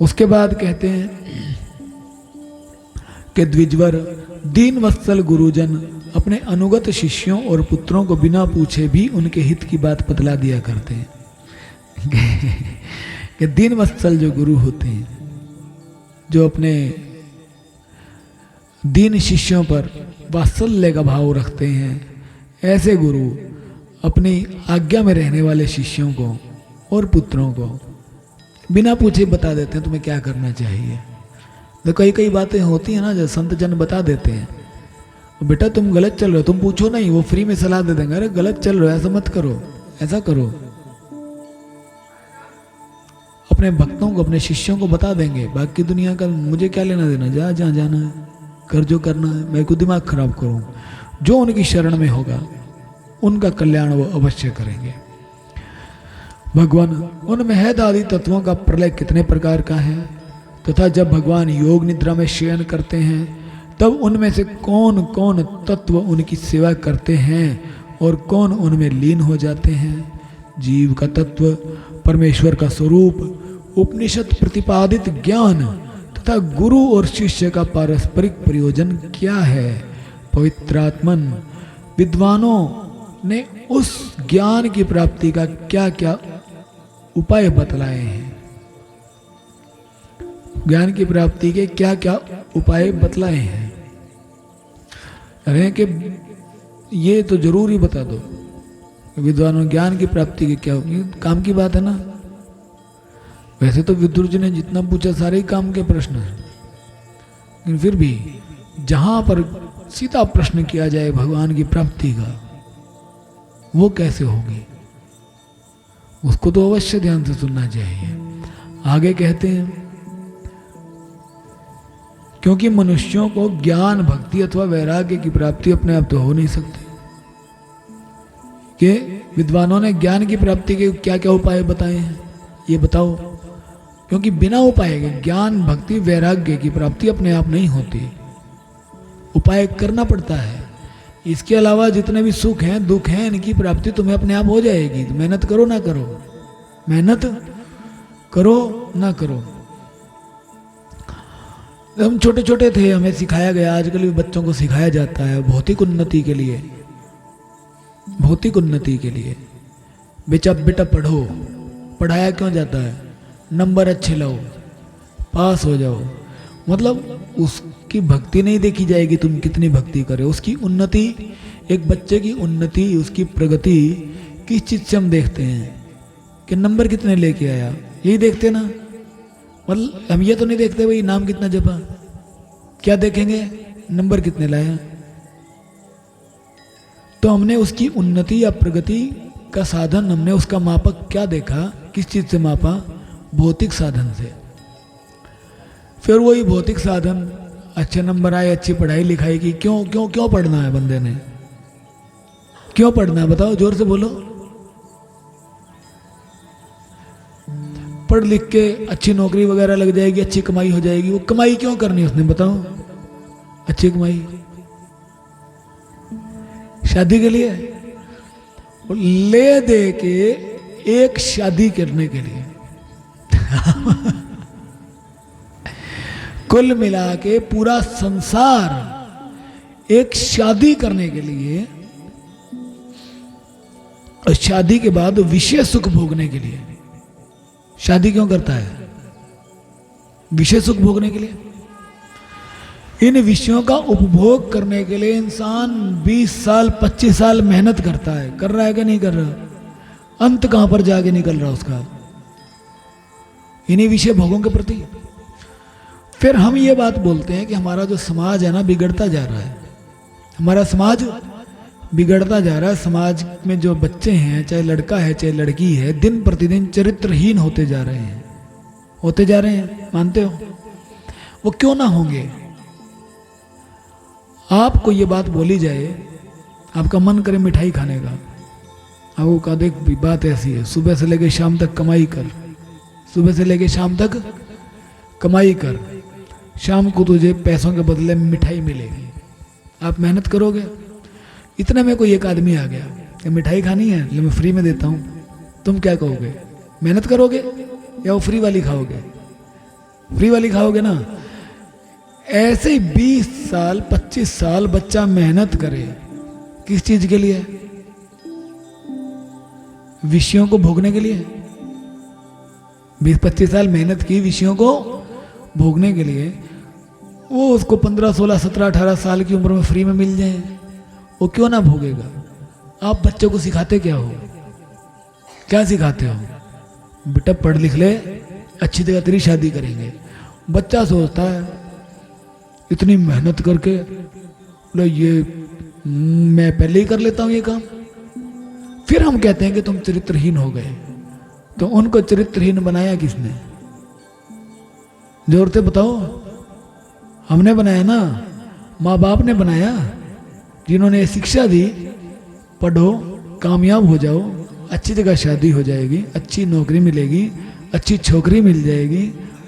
उसके बाद कहते हैं कि द्विजवर दीन वत्सल गुरुजन अपने अनुगत शिष्यों और पुत्रों को बिना पूछे भी उनके हित की बात बतला दिया करते हैं। कि दीन वत्सल जो गुरु होते हैं, जो अपने दीन शिष्यों पर वात्सल्य का भाव रखते हैं, ऐसे गुरु अपनी आज्ञा में रहने वाले शिष्यों को और पुत्रों को बिना पूछे बता देते हैं तुम्हें क्या करना चाहिए। तो कई बातें होती हैं ना, जो संत जन बता देते हैं, बेटा तुम गलत चल रहे हो, तुम पूछो नहीं, वो फ्री में सलाह दे देंगे, अरे गलत चल रहे हो, ऐसा मत करो, ऐसा करो। अपने भक्तों को, अपने शिष्यों को बता देंगे, बाकी दुनिया का मुझे क्या लेना देना, जा जहाँ जाना है कर, जो करना है, मैं क्यों दिमाग खराब करूँ। जो उनकी शरण में होगा उनका कल्याण वो अवश्य करेंगे। भगवान उनमें है आदि तत्वों का प्रलय कितने प्रकार का है, तथा जब भगवान योग निद्रा में शयन करते हैं तब उनमें से कौन कौन तत्व उनकी सेवा करते हैं और कौन उनमें लीन हो जाते हैं। जीव का तत्व, परमेश्वर का स्वरूप, उपनिषद प्रतिपादित ज्ञान तथा गुरु और शिष्य का पारस्परिक प्रयोजन क्या है। पवित्रात्मन विद्वानों ने उस ज्ञान की प्राप्ति का क्या क्या उपाय बतलाए हैं। ज्ञान की प्राप्ति के क्या क्या उपाय बतलाए हैं। अरे कि ये तो जरूर ही बता दो, विद्वानों ज्ञान की प्राप्ति के क्या, ये काम की बात है ना। वैसे तो विदुर जी ने जितना पूछा सारे ही काम के प्रश्न हैं, लेकिन फिर भी जहां पर सीधा प्रश्न किया जाए भगवान की प्राप्ति का, वो कैसे होगी, उसको तो अवश्य ध्यान से सुनना चाहिए। आगे कहते हैं, क्योंकि मनुष्यों को ज्ञान, भक्ति अथवा वैराग्य की प्राप्ति अपने आप तो हो नहीं सकती। कि विद्वानों ने ज्ञान की प्राप्ति के क्या क्या उपाय बताए हैं, ये बताओ। क्योंकि बिना उपाय के ज्ञान, भक्ति, वैराग्य की प्राप्ति अपने आप नहीं होती, उपाय करना पड़ता है। इसके अलावा जितने भी सुख हैं, दुख हैं, इनकी प्राप्ति तुम्हें अपने आप हो जाएगी। तो मेहनत करो ना करो, मेहनत करो ना करो। हम छोटे छोटे थे, हमें सिखाया गया, आजकल भी बच्चों को सिखाया जाता है भौतिक उन्नति के लिए, भौतिक उन्नति के लिए। बेटा पढ़ो, पढ़ाया क्यों जाता है, नंबर अच्छे लाओ, पास हो जाओ। मतलब उसकी भक्ति नहीं देखी जाएगी तुम कितनी भक्ति करे, उसकी उन्नति, एक बच्चे की उन्नति, उसकी प्रगति किस चीज़ से हम देखते हैं कि नंबर कितने लेके आया, यही देखते ना। मतलब हम ये तो नहीं देखते भाई नाम कितना जपा, क्या देखेंगे, नंबर कितने लाया। तो हमने उसकी उन्नति या प्रगति का साधन, हमने उसका मापक क्या देखा, किस चीज़ से मापा, भौतिक साधन से। फिर वही भौतिक साधन, अच्छे नंबर आए, अच्छी पढ़ाई लिखाई की, क्यों क्यों क्यों पढ़ना है बंदे ने, क्यों पढ़ना है बताओ, जोर से बोलो। पढ़ लिख के अच्छी नौकरी वगैरह लग जाएगी, अच्छी कमाई हो जाएगी। वो कमाई क्यों करनी उसने बताओ, अच्छी कमाई शादी के लिए, ले दे के एक शादी करने के लिए कुल मिला के पूरा संसार एक शादी करने के लिए और शादी के बाद विषय सुख भोगने के लिए। शादी क्यों करता है? विषय सुख भोगने के लिए। इन विषयों का उपभोग करने के लिए इंसान 20 साल 25 साल मेहनत करता है। कर रहा है कि नहीं कर रहा? अंत कहां पर जाके निकल रहा उसका? इन्हीं विषय भोगों के प्रति। फिर हम ये बात बोलते हैं कि हमारा जो समाज है ना बिगड़ता जा रहा है। हमारा समाज बिगड़ता जा रहा है। समाज में जो बच्चे हैं, चाहे लड़का है चाहे लड़की है, दिन प्रतिदिन चरित्रहीन होते जा रहे हैं। होते जा रहे हैं, मानते हो? वो क्यों ना होंगे? आपको ये बात बोली जाए, आपका मन करे मिठाई खाने का, आपको कहा देख बात ऐसी है, सुबह से लेके शाम तक कमाई कर, सुबह से लेके शाम तक कमाई कर, शाम को तुझे पैसों के बदले में मिठाई मिलेगी। आप मेहनत करोगे? इतने में कोई एक आदमी आ गया कि मिठाई खानी है, ले मैं फ्री में देता हूँ। तुम क्या कहोगे? मेहनत करोगे या वो फ्री वाली खाओगे? फ्री वाली खाओगे ना। ऐसे ही 20 साल 25 साल बच्चा मेहनत करे, किस चीज के लिए? विषयों को भोगने के लिए। 20-25 साल मेहनत की विषयों को भोगने के लिए। वो उसको 15, 16, 17, 18 साल की उम्र में फ्री में मिल जाए, वो क्यों ना भोगेगा? आप बच्चों को सिखाते क्या हो? क्या सिखाते हो? बेटा पढ़ लिख ले, अच्छी तरह तेरी शादी करेंगे। बच्चा सोचता है इतनी मेहनत करके लो ये मैं पहले ही कर लेता हूं ये काम। फिर हम कहते हैं कि तुम चरित्रहीन हो गए। तो उनको चरित्रहीन बनाया किसने? जोर से बताओ। हमने बनाया ना, माँ बाप ने बनाया, जिन्होंने शिक्षा दी, पढ़ो, कामयाब हो जाओ, अच्छी जगह शादी हो जाएगी, अच्छी नौकरी मिलेगी, अच्छी छोकरी मिल जाएगी,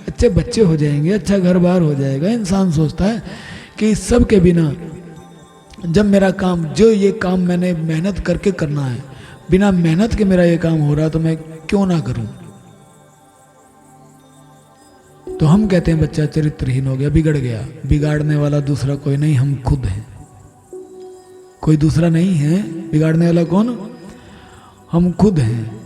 अच्छे बच्चे हो जाएंगे, अच्छा घर बार हो जाएगा। इंसान सोचता है कि इस सब के बिना जब मेरा काम, जो ये काम मैंने मेहनत करके करना है, बिना मेहनत के मेरा ये काम हो रहा तो मैं क्यों ना करूं। तो हम कहते हैं बच्चा चरित्रहीन हो गया, बिगड़ गया। बिगाड़ने वाला दूसरा कोई नहीं, हम खुद हैं। कोई दूसरा नहीं है। बिगाड़ने वाला कौन? हम खुद हैं।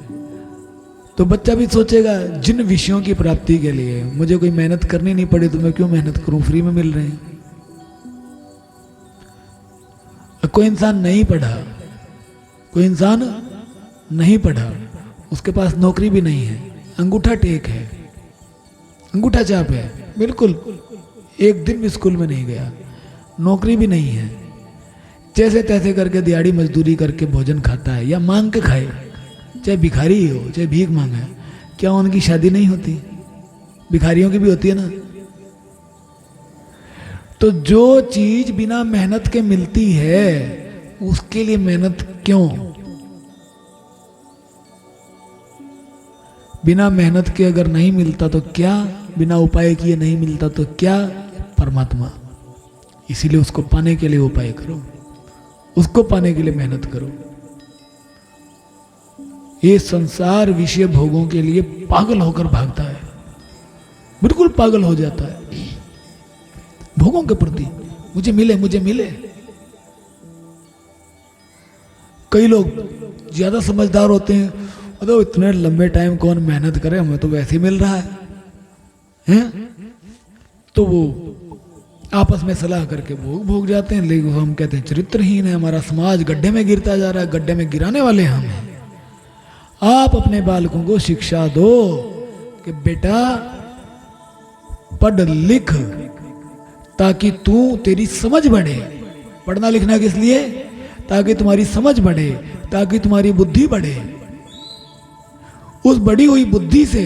तो बच्चा भी सोचेगा जिन विषयों की प्राप्ति के लिए मुझे कोई मेहनत करनी नहीं पड़ी तो मैं क्यों मेहनत करूं, फ्री में मिल रहे हैं। कोई इंसान नहीं पढ़ा, कोई इंसान नहीं पढ़ा, उसके पास नौकरी भी नहीं है, अंगूठा टेक है, अंगूठा चाप है, बिल्कुल एक दिन भी स्कूल में नहीं गया, नौकरी भी नहीं है, जैसे तैसे करके दिहाड़ी मजदूरी करके भोजन खाता है या मांग के खाए, चाहे भिखारी ही हो चाहे भीख मांगे, क्या उनकी शादी नहीं होती? भिखारियों की भी होती है ना। तो जो चीज बिना मेहनत के मिलती है उसके लिए मेहनत क्यों? बिना मेहनत के अगर नहीं मिलता तो क्या, बिना उपाय किए नहीं मिलता तो क्या? परमात्मा। इसीलिए उसको पाने के लिए उपाय करो, उसको पाने के लिए मेहनत करो। ये संसार विषय भोगों के लिए पागल होकर भागता है, बिल्कुल पागल हो जाता है भोगों के प्रति। मुझे मिले, मुझे मिले। कई लोग ज्यादा समझदार होते हैं, तो इतने लंबे टाइम कौन मेहनत करे, हमें तो वैसे ही मिल रहा है, हैं? तो वो आपस में सलाह करके भोग जाते हैं। लेकिन हम कहते हैं चरित्रहीन है, हमारा समाज गड्ढे में गिरता जा रहा है, गड्ढे में गिराने वाले हम हैं। आप अपने बालकों को शिक्षा दो कि बेटा पढ़ लिख ताकि तेरी समझ बढ़े। पढ़ना लिखना किस लिए? ताकि तुम्हारी समझ बढ़े, ताकि तुम्हारी बुद्धि बढ़े। उस बढ़ी हुई बुद्धि से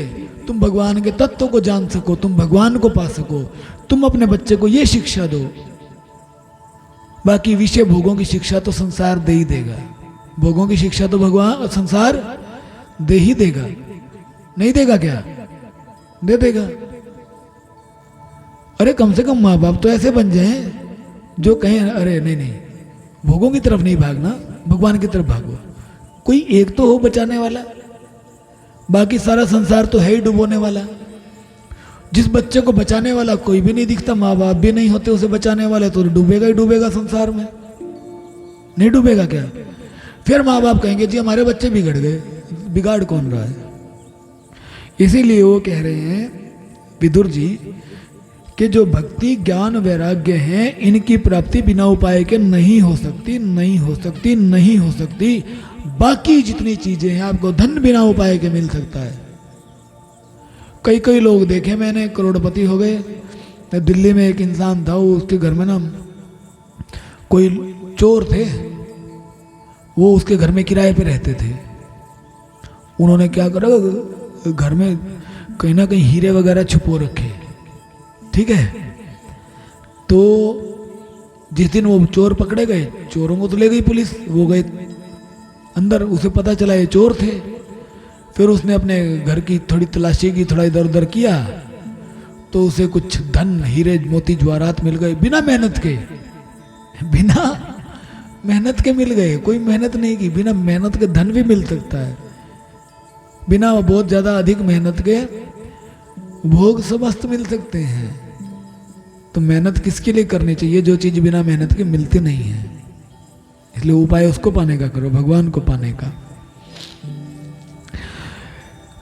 तुम भगवान के तत्व को जान सको, तुम भगवान को पा सको। तुम अपने बच्चे को यह शिक्षा दो। बाकी विषय भोगों की शिक्षा तो संसार दे ही देगा। भोगों की शिक्षा तो भगवान संसार दे ही देगा। नहीं देगा क्या? दे देगा। अरे कम से कम माँ बाप तो ऐसे बन जाएं जो कहें अरे नहीं नहीं, भोगों की तरफ नहीं भागना, भगवान की तरफ भागो। कोई एक तो हो बचाने वाला, बाकी सारा संसार तो है ही डुबोने वाला। जिस बच्चे को बचाने वाला कोई भी नहीं दिखता, माँ बाप भी नहीं होते उसे बचाने वाले, तो डूबेगा ही डूबेगा संसार में। नहीं डूबेगा क्या? फिर माँ बाप कहेंगे जी हमारे बच्चे बिगड़ गए, बिगाड़ कौन रहा है? इसीलिए वो कह रहे हैं विदुर जी कि जो भक्ति ज्ञान वैराग्य हैं इनकी प्राप्ति बिना उपाय के नहीं हो सकती, नहीं हो सकती, नहीं हो सकती। बाकी जितनी चीजें हैं आपको धन बिना उपाय के मिल सकता है। कई कई लोग देखे मैंने करोड़पति हो गए। दिल्ली में एक इंसान था, वो उसके घर में ना कोई चोर थे, वो उसके घर में किराए पे रहते थे। उन्होंने क्या करा, घर में कहीं ना कहीं हीरे वगैरह छुपो रखे, ठीक है। तो जिस दिन वो चोर पकड़े गए, चोरों को तो ले गई पुलिस, वो गए अंदर, उसे पता चला ये चोर थे। फिर उसने अपने घर की थोड़ी तलाशी की, थोड़ा इधर उधर किया, तो उसे कुछ धन हीरे मोती जवाहरात मिल गए, बिना मेहनत के, बिना मेहनत के मिल गए। कोई मेहनत नहीं की, बिना मेहनत के धन भी मिल सकता है। बिना बहुत ज्यादा अधिक मेहनत के भोग समस्त मिल सकते हैं। तो मेहनत किसके लिए करनी चाहिए? जो चीज बिना मेहनत के मिलती नहीं है। इसलिए उपाय उसको पाने का करो, भगवान को पाने का।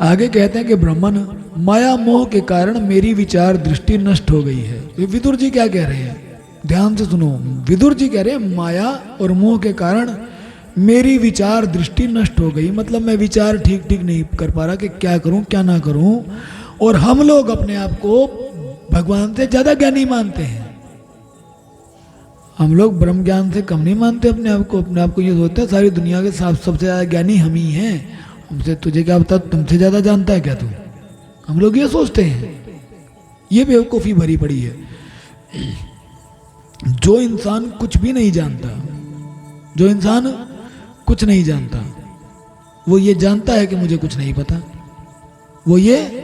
आगे कहते हैं कि ब्राह्मण माया मोह के कारण मेरी विचार दृष्टि नष्ट हो गई है। ये विदुर जी क्या कह रहे हैं, ध्यान से सुनो। विदुर जी कह रहे हैं माया और मोह के कारण मेरी विचार दृष्टि नष्ट हो गई। मतलब मैं विचार ठीक ठीक नहीं कर पा रहा कि क्या करूं क्या ना करूं। और हम लोग अपने आप को भगवान से ज्यादा ज्ञानी मानते हैं। हम लोग ब्रह्म ज्ञान से कम नहीं मानते अपने आप को। अपने आप को ये सोचते हैं सारी दुनिया के सबसे ज्यादा ज्ञानी हम ही हैं। हमसे तुझे क्या पता, तुमसे ज्यादा जानता है क्या तू? हम लोग ये सोचते हैं। ये बेवकूफी भरी पड़ी है। जो इंसान कुछ भी नहीं जानता, जो इंसान कुछ नहीं जानता, वो ये जानता है कि मुझे कुछ नहीं पता। वो ये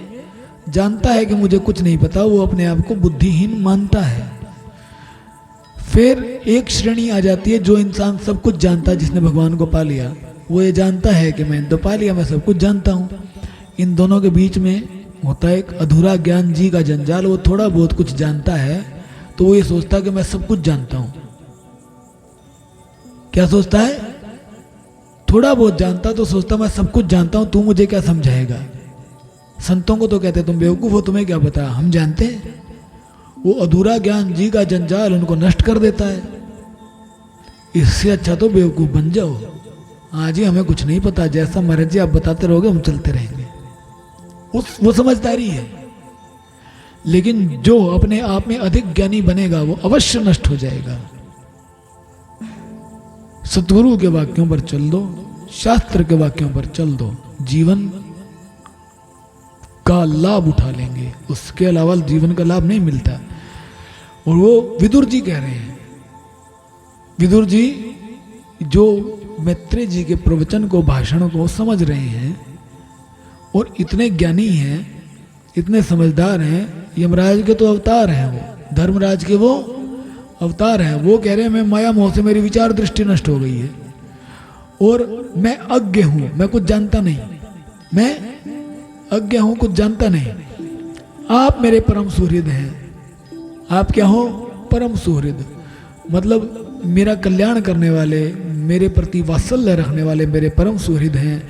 जानता है कि मुझे कुछ नहीं पता, वो अपने आप को बुद्धिहीन मानता है। फिर एक श्रेणी आ जाती है, जो इंसान सब कुछ जानता है, जिसने भगवान को पा लिया, वो ये जानता है कि मैंने तो पा लिया, मैं सब कुछ जानता हूँ। इन दोनों के बीच में होता है एक अधूरा ज्ञान जी का जंजाल। वो थोड़ा बहुत कुछ जानता है तो वो ये सोचता है कि मैं सब कुछ जानता हूँ। क्या सोचता है? थोड़ा बहुत जानता तो सोचता मैं सब कुछ जानता हूँ, तू मुझे क्या समझाएगा। संतों को तो कहते तुम बेवकूफ हो, तुम्हें क्या पता, हम जानते हैं। वो अधूरा ज्ञान जी का जंजाल उनको नष्ट कर देता है। इससे अच्छा तो बेवकूफ बन जाओ। आज ही हमें कुछ नहीं पता, जैसा मर्जी आप बताते रहोगे हम चलते रहेंगे। वो समझदारी है। लेकिन जो अपने आप में अधिक ज्ञानी बनेगा वो अवश्य नष्ट हो जाएगा। सतगुरु के वाक्यों पर चल दो, शास्त्र के वाक्यों पर चल दो, जीवन का लाभ उठा लेंगे। उसके अलावा जीवन का लाभ नहीं मिलता। और वो विदुर जी कह रहे हैं, विदुर जी जो मैत्रेय जी के प्रवचन को, भाषण को समझ रहे हैं और इतने ज्ञानी हैं, इतने समझदार हैं। यमराज के तो अवतार हैं, वो धर्मराज के वो अवतार हैं। वो कह रहे हैं मैं माया मोह से मेरी विचार दृष्टि नष्ट हो गई है और मैं अज्ञ हूं, मैं कुछ जानता नहीं, मैं अज्ञ हूं, कुछ जानता नहीं। आप मेरे परम सुहृद हैं। आप क्या हो? परम सुहृद। मतलब मेरा कल्याण करने वाले, मेरे प्रति वात्सल्य रखने वाले मेरे परम सुहृद हैं।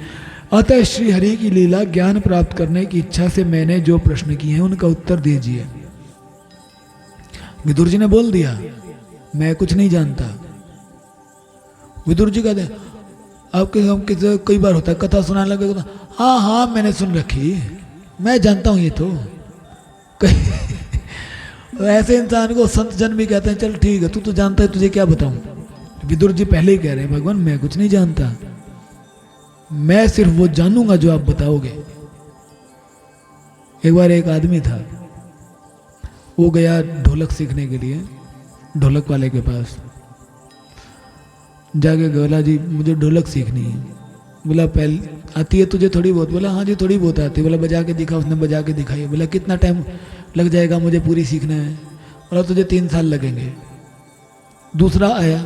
अतः श्री हरि की लीला ज्ञान प्राप्त करने की इच्छा से मैंने जो प्रश्न किए हैं उनका उत्तर दीजिए। विदुर जी ने बोल दिया मैं कुछ नहीं जानता। विदुर जी कहते आपके कई बार होता है, कथा सुनाने लगे तो हाँ हाँ मैंने सुन रखी, मैं जानता हूं ये तो। ऐसे इंसान को संत जन भी कहते हैं चल ठीक है तू तो जानता है, तुझे क्या बताऊं। विदुर जी पहले ही कह रहे हैं भगवान मैं कुछ नहीं जानता, मैं सिर्फ वो जानूंगा जो आप बताओगे। एक बार एक आदमी था, वो गया ढोलक सीखने के लिए ढोलक वाले के पास। जाके बोला जी मुझे ढोलक सीखनी है। बोला पहले आती है तुझे थोड़ी बहुत? बोला हाँ जी थोड़ी बहुत आती है। बोला बजा के दिखा। उसने बजा के दिखाई। बोला कितना टाइम लग जाएगा मुझे पूरी सीखने में? बोला तुझे 3 साल लगेंगे। दूसरा आया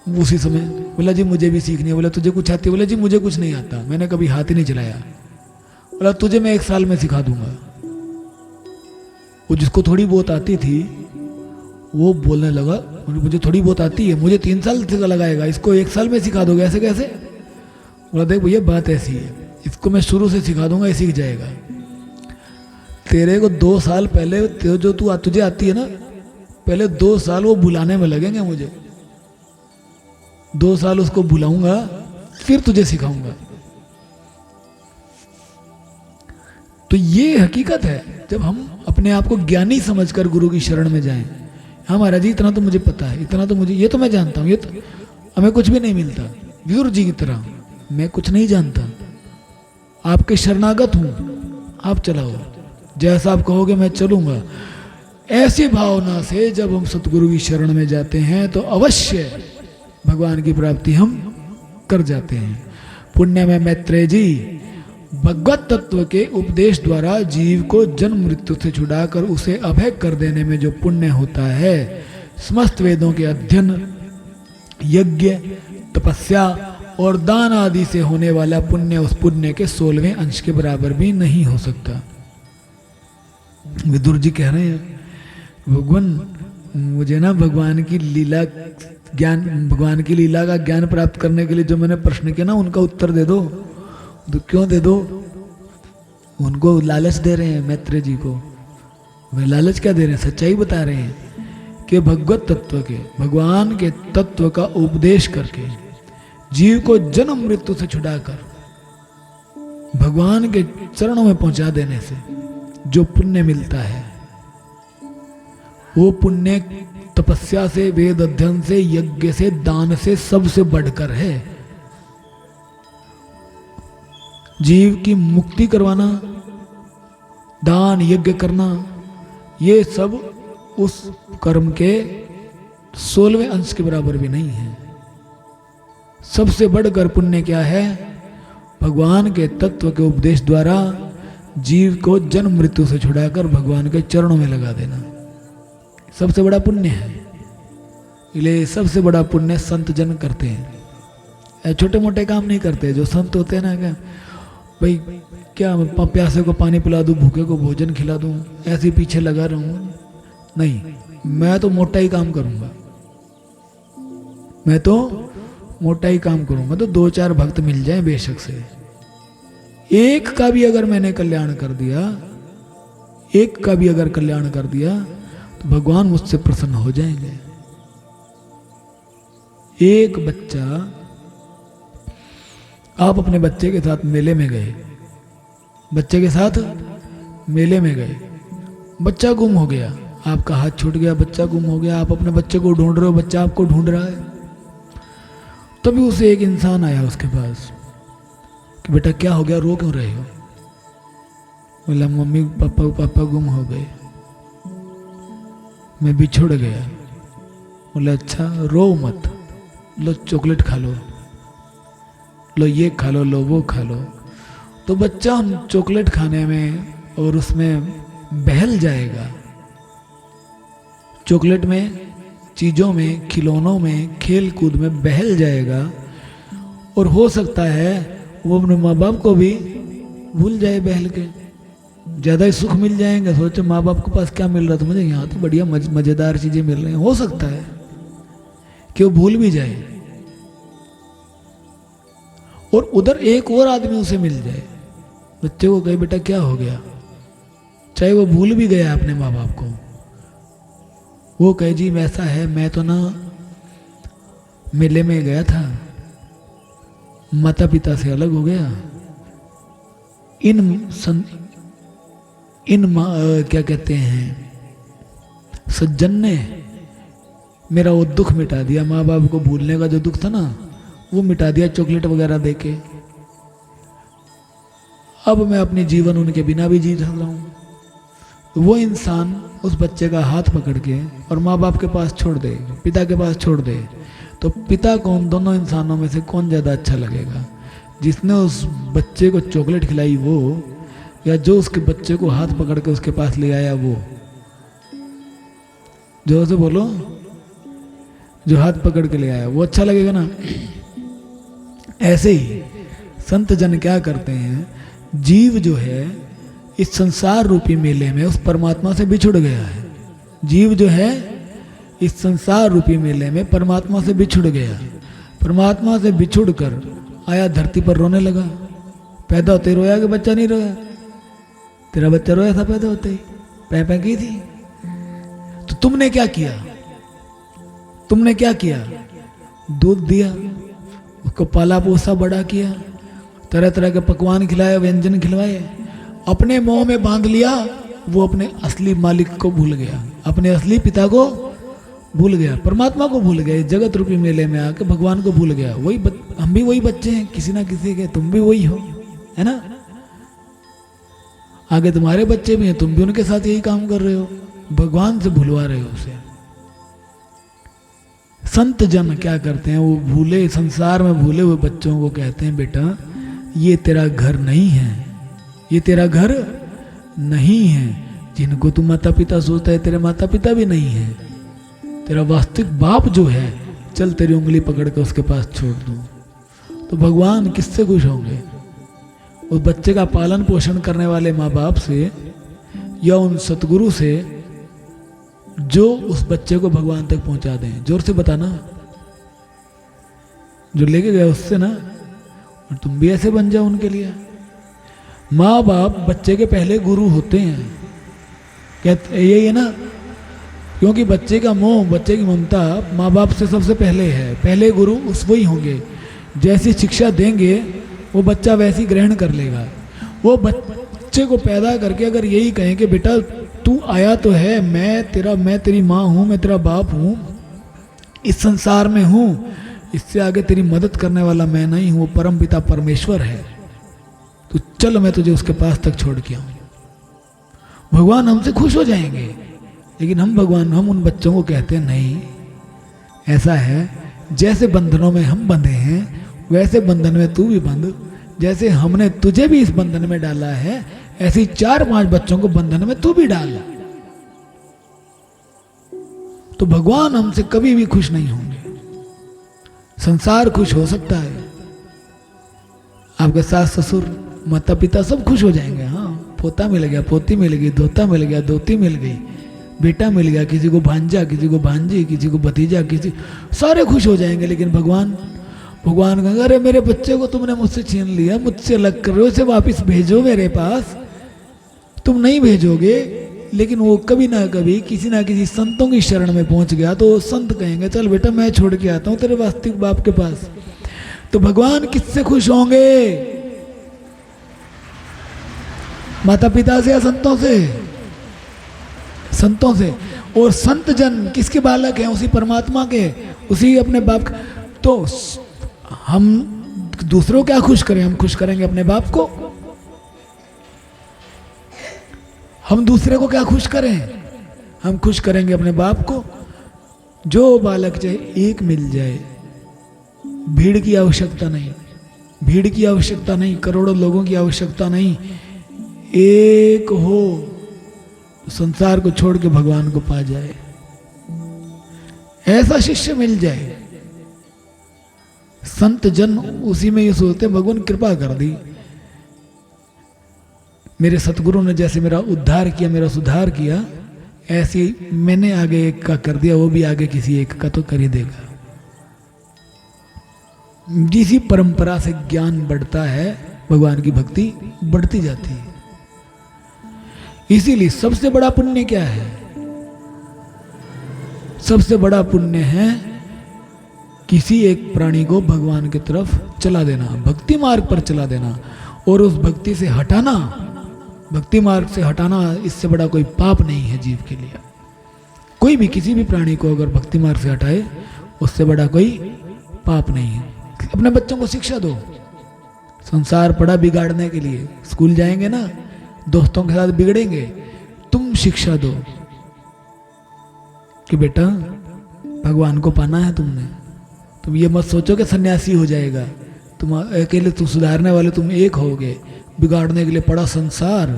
उसी समय, बोला जी मुझे भी सीखनी है। बोला तुझे कुछ आती है? बोला जी मुझे कुछ नहीं आता, मैंने कभी हाथ ही नहीं चलाया। बोला तुझे मैं 1 साल में सिखा दूंगा। वो जिसको थोड़ी बहुत आती थी वो बोलने लगा मुझे थोड़ी बहुत आती है, मुझे 3 साल से लगाएगा, इसको 1 साल में सिखा दोगे ऐसे कैसे? बोला देख भैया बात ऐसी है, इसको मैं शुरू से सिखा दूंगा, ये सीख जाएगा। तेरे को 2 साल पहले जो तुझे आती है ना, पहले 2 साल वो बुलाने में लगेंगे मुझे, 2 साल उसको बुलाऊंगा फिर तुझे सिखाऊंगा। तो ये हकीकत है, जब हम अपने आप को ज्ञानी समझकर गुरु की शरण में जाएं। हाँ महाराज जी इतना तो मुझे पता है, इतना तो मुझे, ये तो मैं जानता हूँ, ये तो हमें कुछ भी नहीं मिलता। विदुर जी की तरह मैं कुछ नहीं जानता, आपके शरणागत हूँ, आप चलाओ, जैसा आप कहोगे मैं चलूंगा। ऐसी भावना से जब हम सतगुरु की शरण में जाते हैं तो अवश्य भगवान की प्राप्ति हम कर जाते हैं। पुण्य में मैत्रेय जी भगवत तत्व के उपदेश द्वारा जीव को जन्म मृत्यु से छुड़ाकर उसे अभय कर देने में जो पुण्य होता है, समस्त वेदों के अध्ययन, यज्ञ, तपस्या और दान आदि से होने वाला पुण्य उस पुण्य के 16वें अंश के बराबर भी नहीं हो सकता। विदुर जी कह रहे हैं भगवान मुझे ना भगवान की लीला का ज्ञान प्राप्त करने के लिए जो मैंने प्रश्न किया ना उनका उत्तर दे दो। तो क्यों दे दो? उनको लालच दे रहे हैं मैत्रेय जी को। वे लालच क्या दे रहे हैं? सच्चाई बता रहे हैं कि भगवत तत्व के, भगवान के तत्व का उपदेश करके जीव को जन्म मृत्यु से छुड़ाकर भगवान के चरणों में पहुंचा देने से जो पुण्य मिलता है, वो पुण्य तपस्या से, वेद अध्ययन से, यज्ञ से, दान से सबसे बढ़कर है। जीव की मुक्ति करवाना, दान यज्ञ करना, ये सब उस कर्म के 16वें अंश के बराबर भी नहीं है। सबसे बढ़कर पुण्य क्या है? भगवान के तत्व के उपदेश द्वारा जीव को जन्म मृत्यु से छुड़ाकर भगवान के चरणों में लगा देना सबसे बड़ा पुण्य है। इसलिए सबसे बड़ा पुण्य संत जन करते हैं, छोटे मोटे काम नहीं करते। जो संत होते हैं ना, क्या भाई क्या प्यासे को पानी पिला दूं, भूखे को भोजन खिला दूं, ऐसे पीछे लगा रहूं? नहीं, मैं तो मोटा ही काम करूंगा, मैं तो मोटा ही काम करूंगा। तो 2-4 भक्त मिल जाएं बेशक से, एक का भी अगर मैंने कल्याण कर दिया, एक का भी अगर कल्याण कर दिया तो भगवान मुझसे प्रसन्न हो जाएंगे। एक बच्चा, आप अपने बच्चे के साथ मेले में गए, बच्चे के साथ मेले में गए, बच्चा गुम हो गया, आपका हाथ छूट गया, बच्चा गुम हो गया, आप अपने बच्चे को ढूंढ रहे हो, बच्चा आपको ढूंढ रहा है। तभी उसे एक इंसान आया उसके पास कि बेटा क्या हो गया, रो क्यों रहे हो? बोला मम्मी पापा गुम हो गए, मैं बिछुड़ गया। बोला अच्छा रो मत, लो चॉकलेट खा लो ये खा लो वो खा लो। तो बच्चा उन चॉकलेट खाने में और उसमें बहल जाएगा, चॉकलेट में, चीज़ों में, खिलौनों में, खेल कूद में बहल जाएगा। और हो सकता है वो अपने माँ बाप को भी भूल जाए बहल के, ज़्यादा ही सुख मिल जाएंगे। सोचो माँ बाप के पास क्या मिल रहा था मुझे, यहाँ तो बढ़िया मज़ेदार चीज़ें मिल रही हैं। हो सकता है कि वो भूल भी जाए और उधर एक और आदमी उसे मिल जाए, बच्चे को कहे बेटा क्या हो गया, चाहे वो भूल भी गया अपने माँ बाप को, वो कहे जी वैसा है, मैं तो ना मेले में गया था, माता पिता से अलग हो गया, क्या कहते हैं, सज्जन ने मेरा वो दुख मिटा दिया, माँ बाप को भूलने का जो दुख था ना वो मिटा दिया चॉकलेट वगैरह देके। अब मैं अपने जीवन उनके बिना भी जी रहा हूँ। वो इंसान उस बच्चे का हाथ पकड़ के और माँ बाप के पास छोड़ दे, पिता के पास छोड़ दे, तो पिता कौन, दोनों इंसानों में से कौन ज़्यादा अच्छा लगेगा? जिसने उस बच्चे को चॉकलेट खिलाई वो, या जो उसके बच्चे को हाथ पकड़ के उसके पास ले आया वो? जो से बोलो, जो हाथ पकड़ के ले आया वो अच्छा लगेगा ना। ऐसे ही संत जन क्या करते हैं, जीव जो है इस संसार रूपी मेले में उस परमात्मा से बिछुड़ गया है। जीव जो है इस संसार रूपी मेले में परमात्मा से बिछुड़ गया। परमात्मा से बिछुड़ कर आया धरती पर, रोने लगा। पैदा होते ही रोया कि बच्चा नहीं रोया? तेरा बच्चा रोया था पैदा होते ही, पै की थी। तो तुमने क्या किया? तुमने क्या किया? दूध दिया, उसको पाला पोसा बड़ा किया, तरह तरह के पकवान खिलाए, व्यंजन खिलवाए, अपने मोह में बांध लिया। वो अपने असली मालिक को भूल गया, अपने असली पिता को भूल गया, परमात्मा को भूल गया। जगत रूपी मेले में आके भगवान को भूल गया। वही हम भी वही बच्चे हैं किसी ना किसी के, तुम भी वही हो, है ना? आगे तुम्हारे बच्चे भी हैं, तुम भी उनके साथ यही काम कर रहे हो, भगवान से भूलवा रहे हो उसे। संत जन क्या करते हैं, वो भूले संसार में भूले हुए बच्चों को कहते हैं, बेटा ये तेरा घर नहीं है, ये तेरा घर नहीं है। जिनको तू माता पिता सोचता है, तेरे माता पिता भी नहीं है। तेरा वास्तविक बाप जो है, चल तेरी उंगली पकड़ के उसके पास छोड़ दूं। तो भगवान किससे खुश होंगे? उस बच्चे का पालन पोषण करने वाले माँ बाप से, या उन सतगुरु से जो उस बच्चे को भगवान तक पहुंचा दें। जोर से बताना, जो लेके गया उससे ना। और तुम भी ऐसे बन जाओ उनके लिए। माँ बाप बच्चे के पहले गुरु होते हैं, कहते यही है ना? क्योंकि बच्चे का मोह, बच्चे की ममता माँ बाप से सबसे पहले है। पहले गुरु उस वही होंगे। जैसी शिक्षा देंगे वो बच्चा वैसी ग्रहण कर लेगा। वो बच्चे को पैदा करके अगर यही कहें कि बेटा तू आया तो है, मैं तेरी माँ हूँ, मैं तेरा बाप हूँ, इस संसार में हूँ, इससे आगे तेरी मदद करने वाला मैं नहीं हूँ, वो परम पिता परमेश्वर है, तो चल मैं तुझे उसके पास तक छोड़ के आऊँ। भगवान हमसे खुश हो जाएंगे। लेकिन हम उन बच्चों को कहते हैं नहीं, ऐसा है जैसे बंधनों में हम बंधे हैं वैसे बंधन में तू भी बंध। जैसे हमने तुझे भी इस बंधन में डाला है, ऐसे 4-5 बच्चों को बंधन में तू भी डाल। तो भगवान हमसे कभी भी खुश नहीं होंगे। संसार खुश हो सकता है, आपके सास ससुर माता पिता सब खुश हो जाएंगे। हाँ, पोता मिल गया, पोती मिल गई, धोता मिल गया, धोती मिल गई, बेटा मिल गया, किसी को भांजा, किसी को भांजी, किसी को भतीजा, किसी, सारे खुश हो जाएंगे। लेकिन भगवान कहेंगे अरे मेरे बच्चे को तुमने मुझसे छीन लिया, मुझसे अलग कर रहे हो, उसे वापस भेजो मेरे पास। तुम नहीं भेजोगे, लेकिन वो कभी ना कभी किसी ना किसी संतों की शरण में पहुंच गया तो संत कहेंगे चल बेटा मैं छोड़ के आता हूं तेरे वास्तविक बाप के पास। तो भगवान किससे खुश होंगे? माता पिता से या संतों से? संतों से। और संत जन किसके बालक हैं? उसी परमात्मा के, उसी अपने बाप। तो हम दूसरों क्या खुश करें? हम खुश करेंगे अपने बाप को। हम दूसरे को क्या खुश करें? हम खुश करेंगे अपने बाप को। जो बालक चाहे एक मिल जाए, भीड़ की आवश्यकता नहीं, भीड़ की आवश्यकता नहीं, करोड़ों लोगों की आवश्यकता नहीं, एक हो संसार को छोड़ के भगवान को पा जाए, ऐसा शिष्य मिल जाए। संत जन उसी में ये सोचते भगवान कृपा कर दी, मेरे सतगुरु ने जैसे मेरा उद्धार किया, मेरा सुधार किया, ऐसे मैंने आगे एक का कर दिया, वो भी आगे किसी एक का तो कर ही देगा। जिसी परंपरा से ज्ञान बढ़ता है, भगवान की भक्ति बढ़ती जाती है। इसीलिए सबसे बड़ा पुण्य क्या है? सबसे बड़ा पुण्य है किसी एक प्राणी को भगवान की तरफ चला देना, भक्ति मार्ग पर चला देना, और उस भक्ति से हटाना, भक्ति मार्ग से हटाना, इससे बड़ा कोई पाप नहीं है जीव के लिए। कोई भी किसी भी प्राणी को अगर भक्ति मार्ग से हटाए, उससे बड़ा कोई पाप नहीं है। अपने बच्चों को शिक्षा दो। संसार पड़ा बिगाड़ने के लिए, स्कूल जाएंगे ना, दोस्तों के साथ बिगड़ेंगे, तुम शिक्षा दो कि बेटा भगवान को पाना है तुमने। तुम ये मत सोचो कि सन्यासी हो जाएगा, तुम अकेले, तुम सुधारने वाले तुम एक होगे, बिगाड़ने के लिए पड़ा संसार।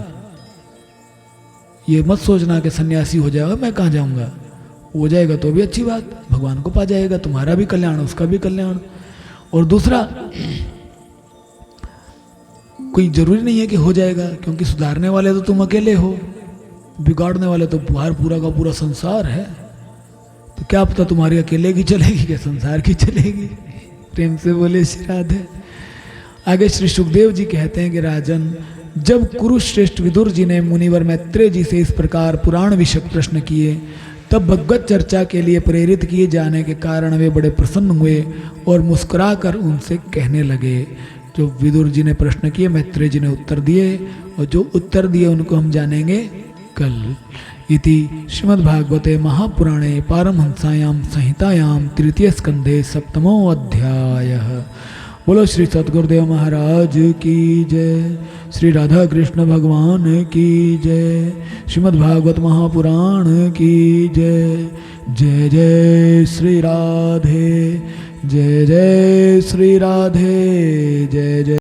ये मत सोचना कि सन्यासी हो जाएगा, मैं कहाँ जाऊंगा। हो जाएगा तो भी अच्छी बात, भगवान को पा जाएगा, तुम्हारा भी कल्याण, उसका भी कल्याण। और दूसरा, कोई जरूरी नहीं है कि हो जाएगा, क्योंकि सुधारने वाले तो तुम अकेले हो, बिगाड़ने वाले तो बाहर पूरा का पूरा संसार है। तो क्या पता तुम्हारी अकेले की चलेगी क्या संसार की चलेगी। प्रेम से बोले श्री राधे। आगे श्री सुखदेव जी कहते हैं कि राजन, जब कुरुश्रेष्ठ विदुर जी ने मुनिवर मैत्रेय जी से इस प्रकार पुराण विषयक प्रश्न किए, तब भगवत चर्चा के लिए प्रेरित किए जाने के कारण वे बड़े प्रसन्न हुए और मुस्कुराकर उनसे कहने लगे। जो विदुर जी ने प्रश्न किए, मैत्रेय जी ने उत्तर दिए, और जो उत्तर दिए उनको हम जानेंगे कल। इति श्रीमद्भागवते महापुराणे पारमहंसायां संहितायां तृतीय स्कंधे सप्तमो अध्यायः। बोलो श्री सद्गुरुदेव महाराज की जय, श्री राधा कृष्ण भगवान की जय, श्रीमद्भागवत महापुराण की जय। जय जय श्री राधे, जय जय श्री राधे, जय जय।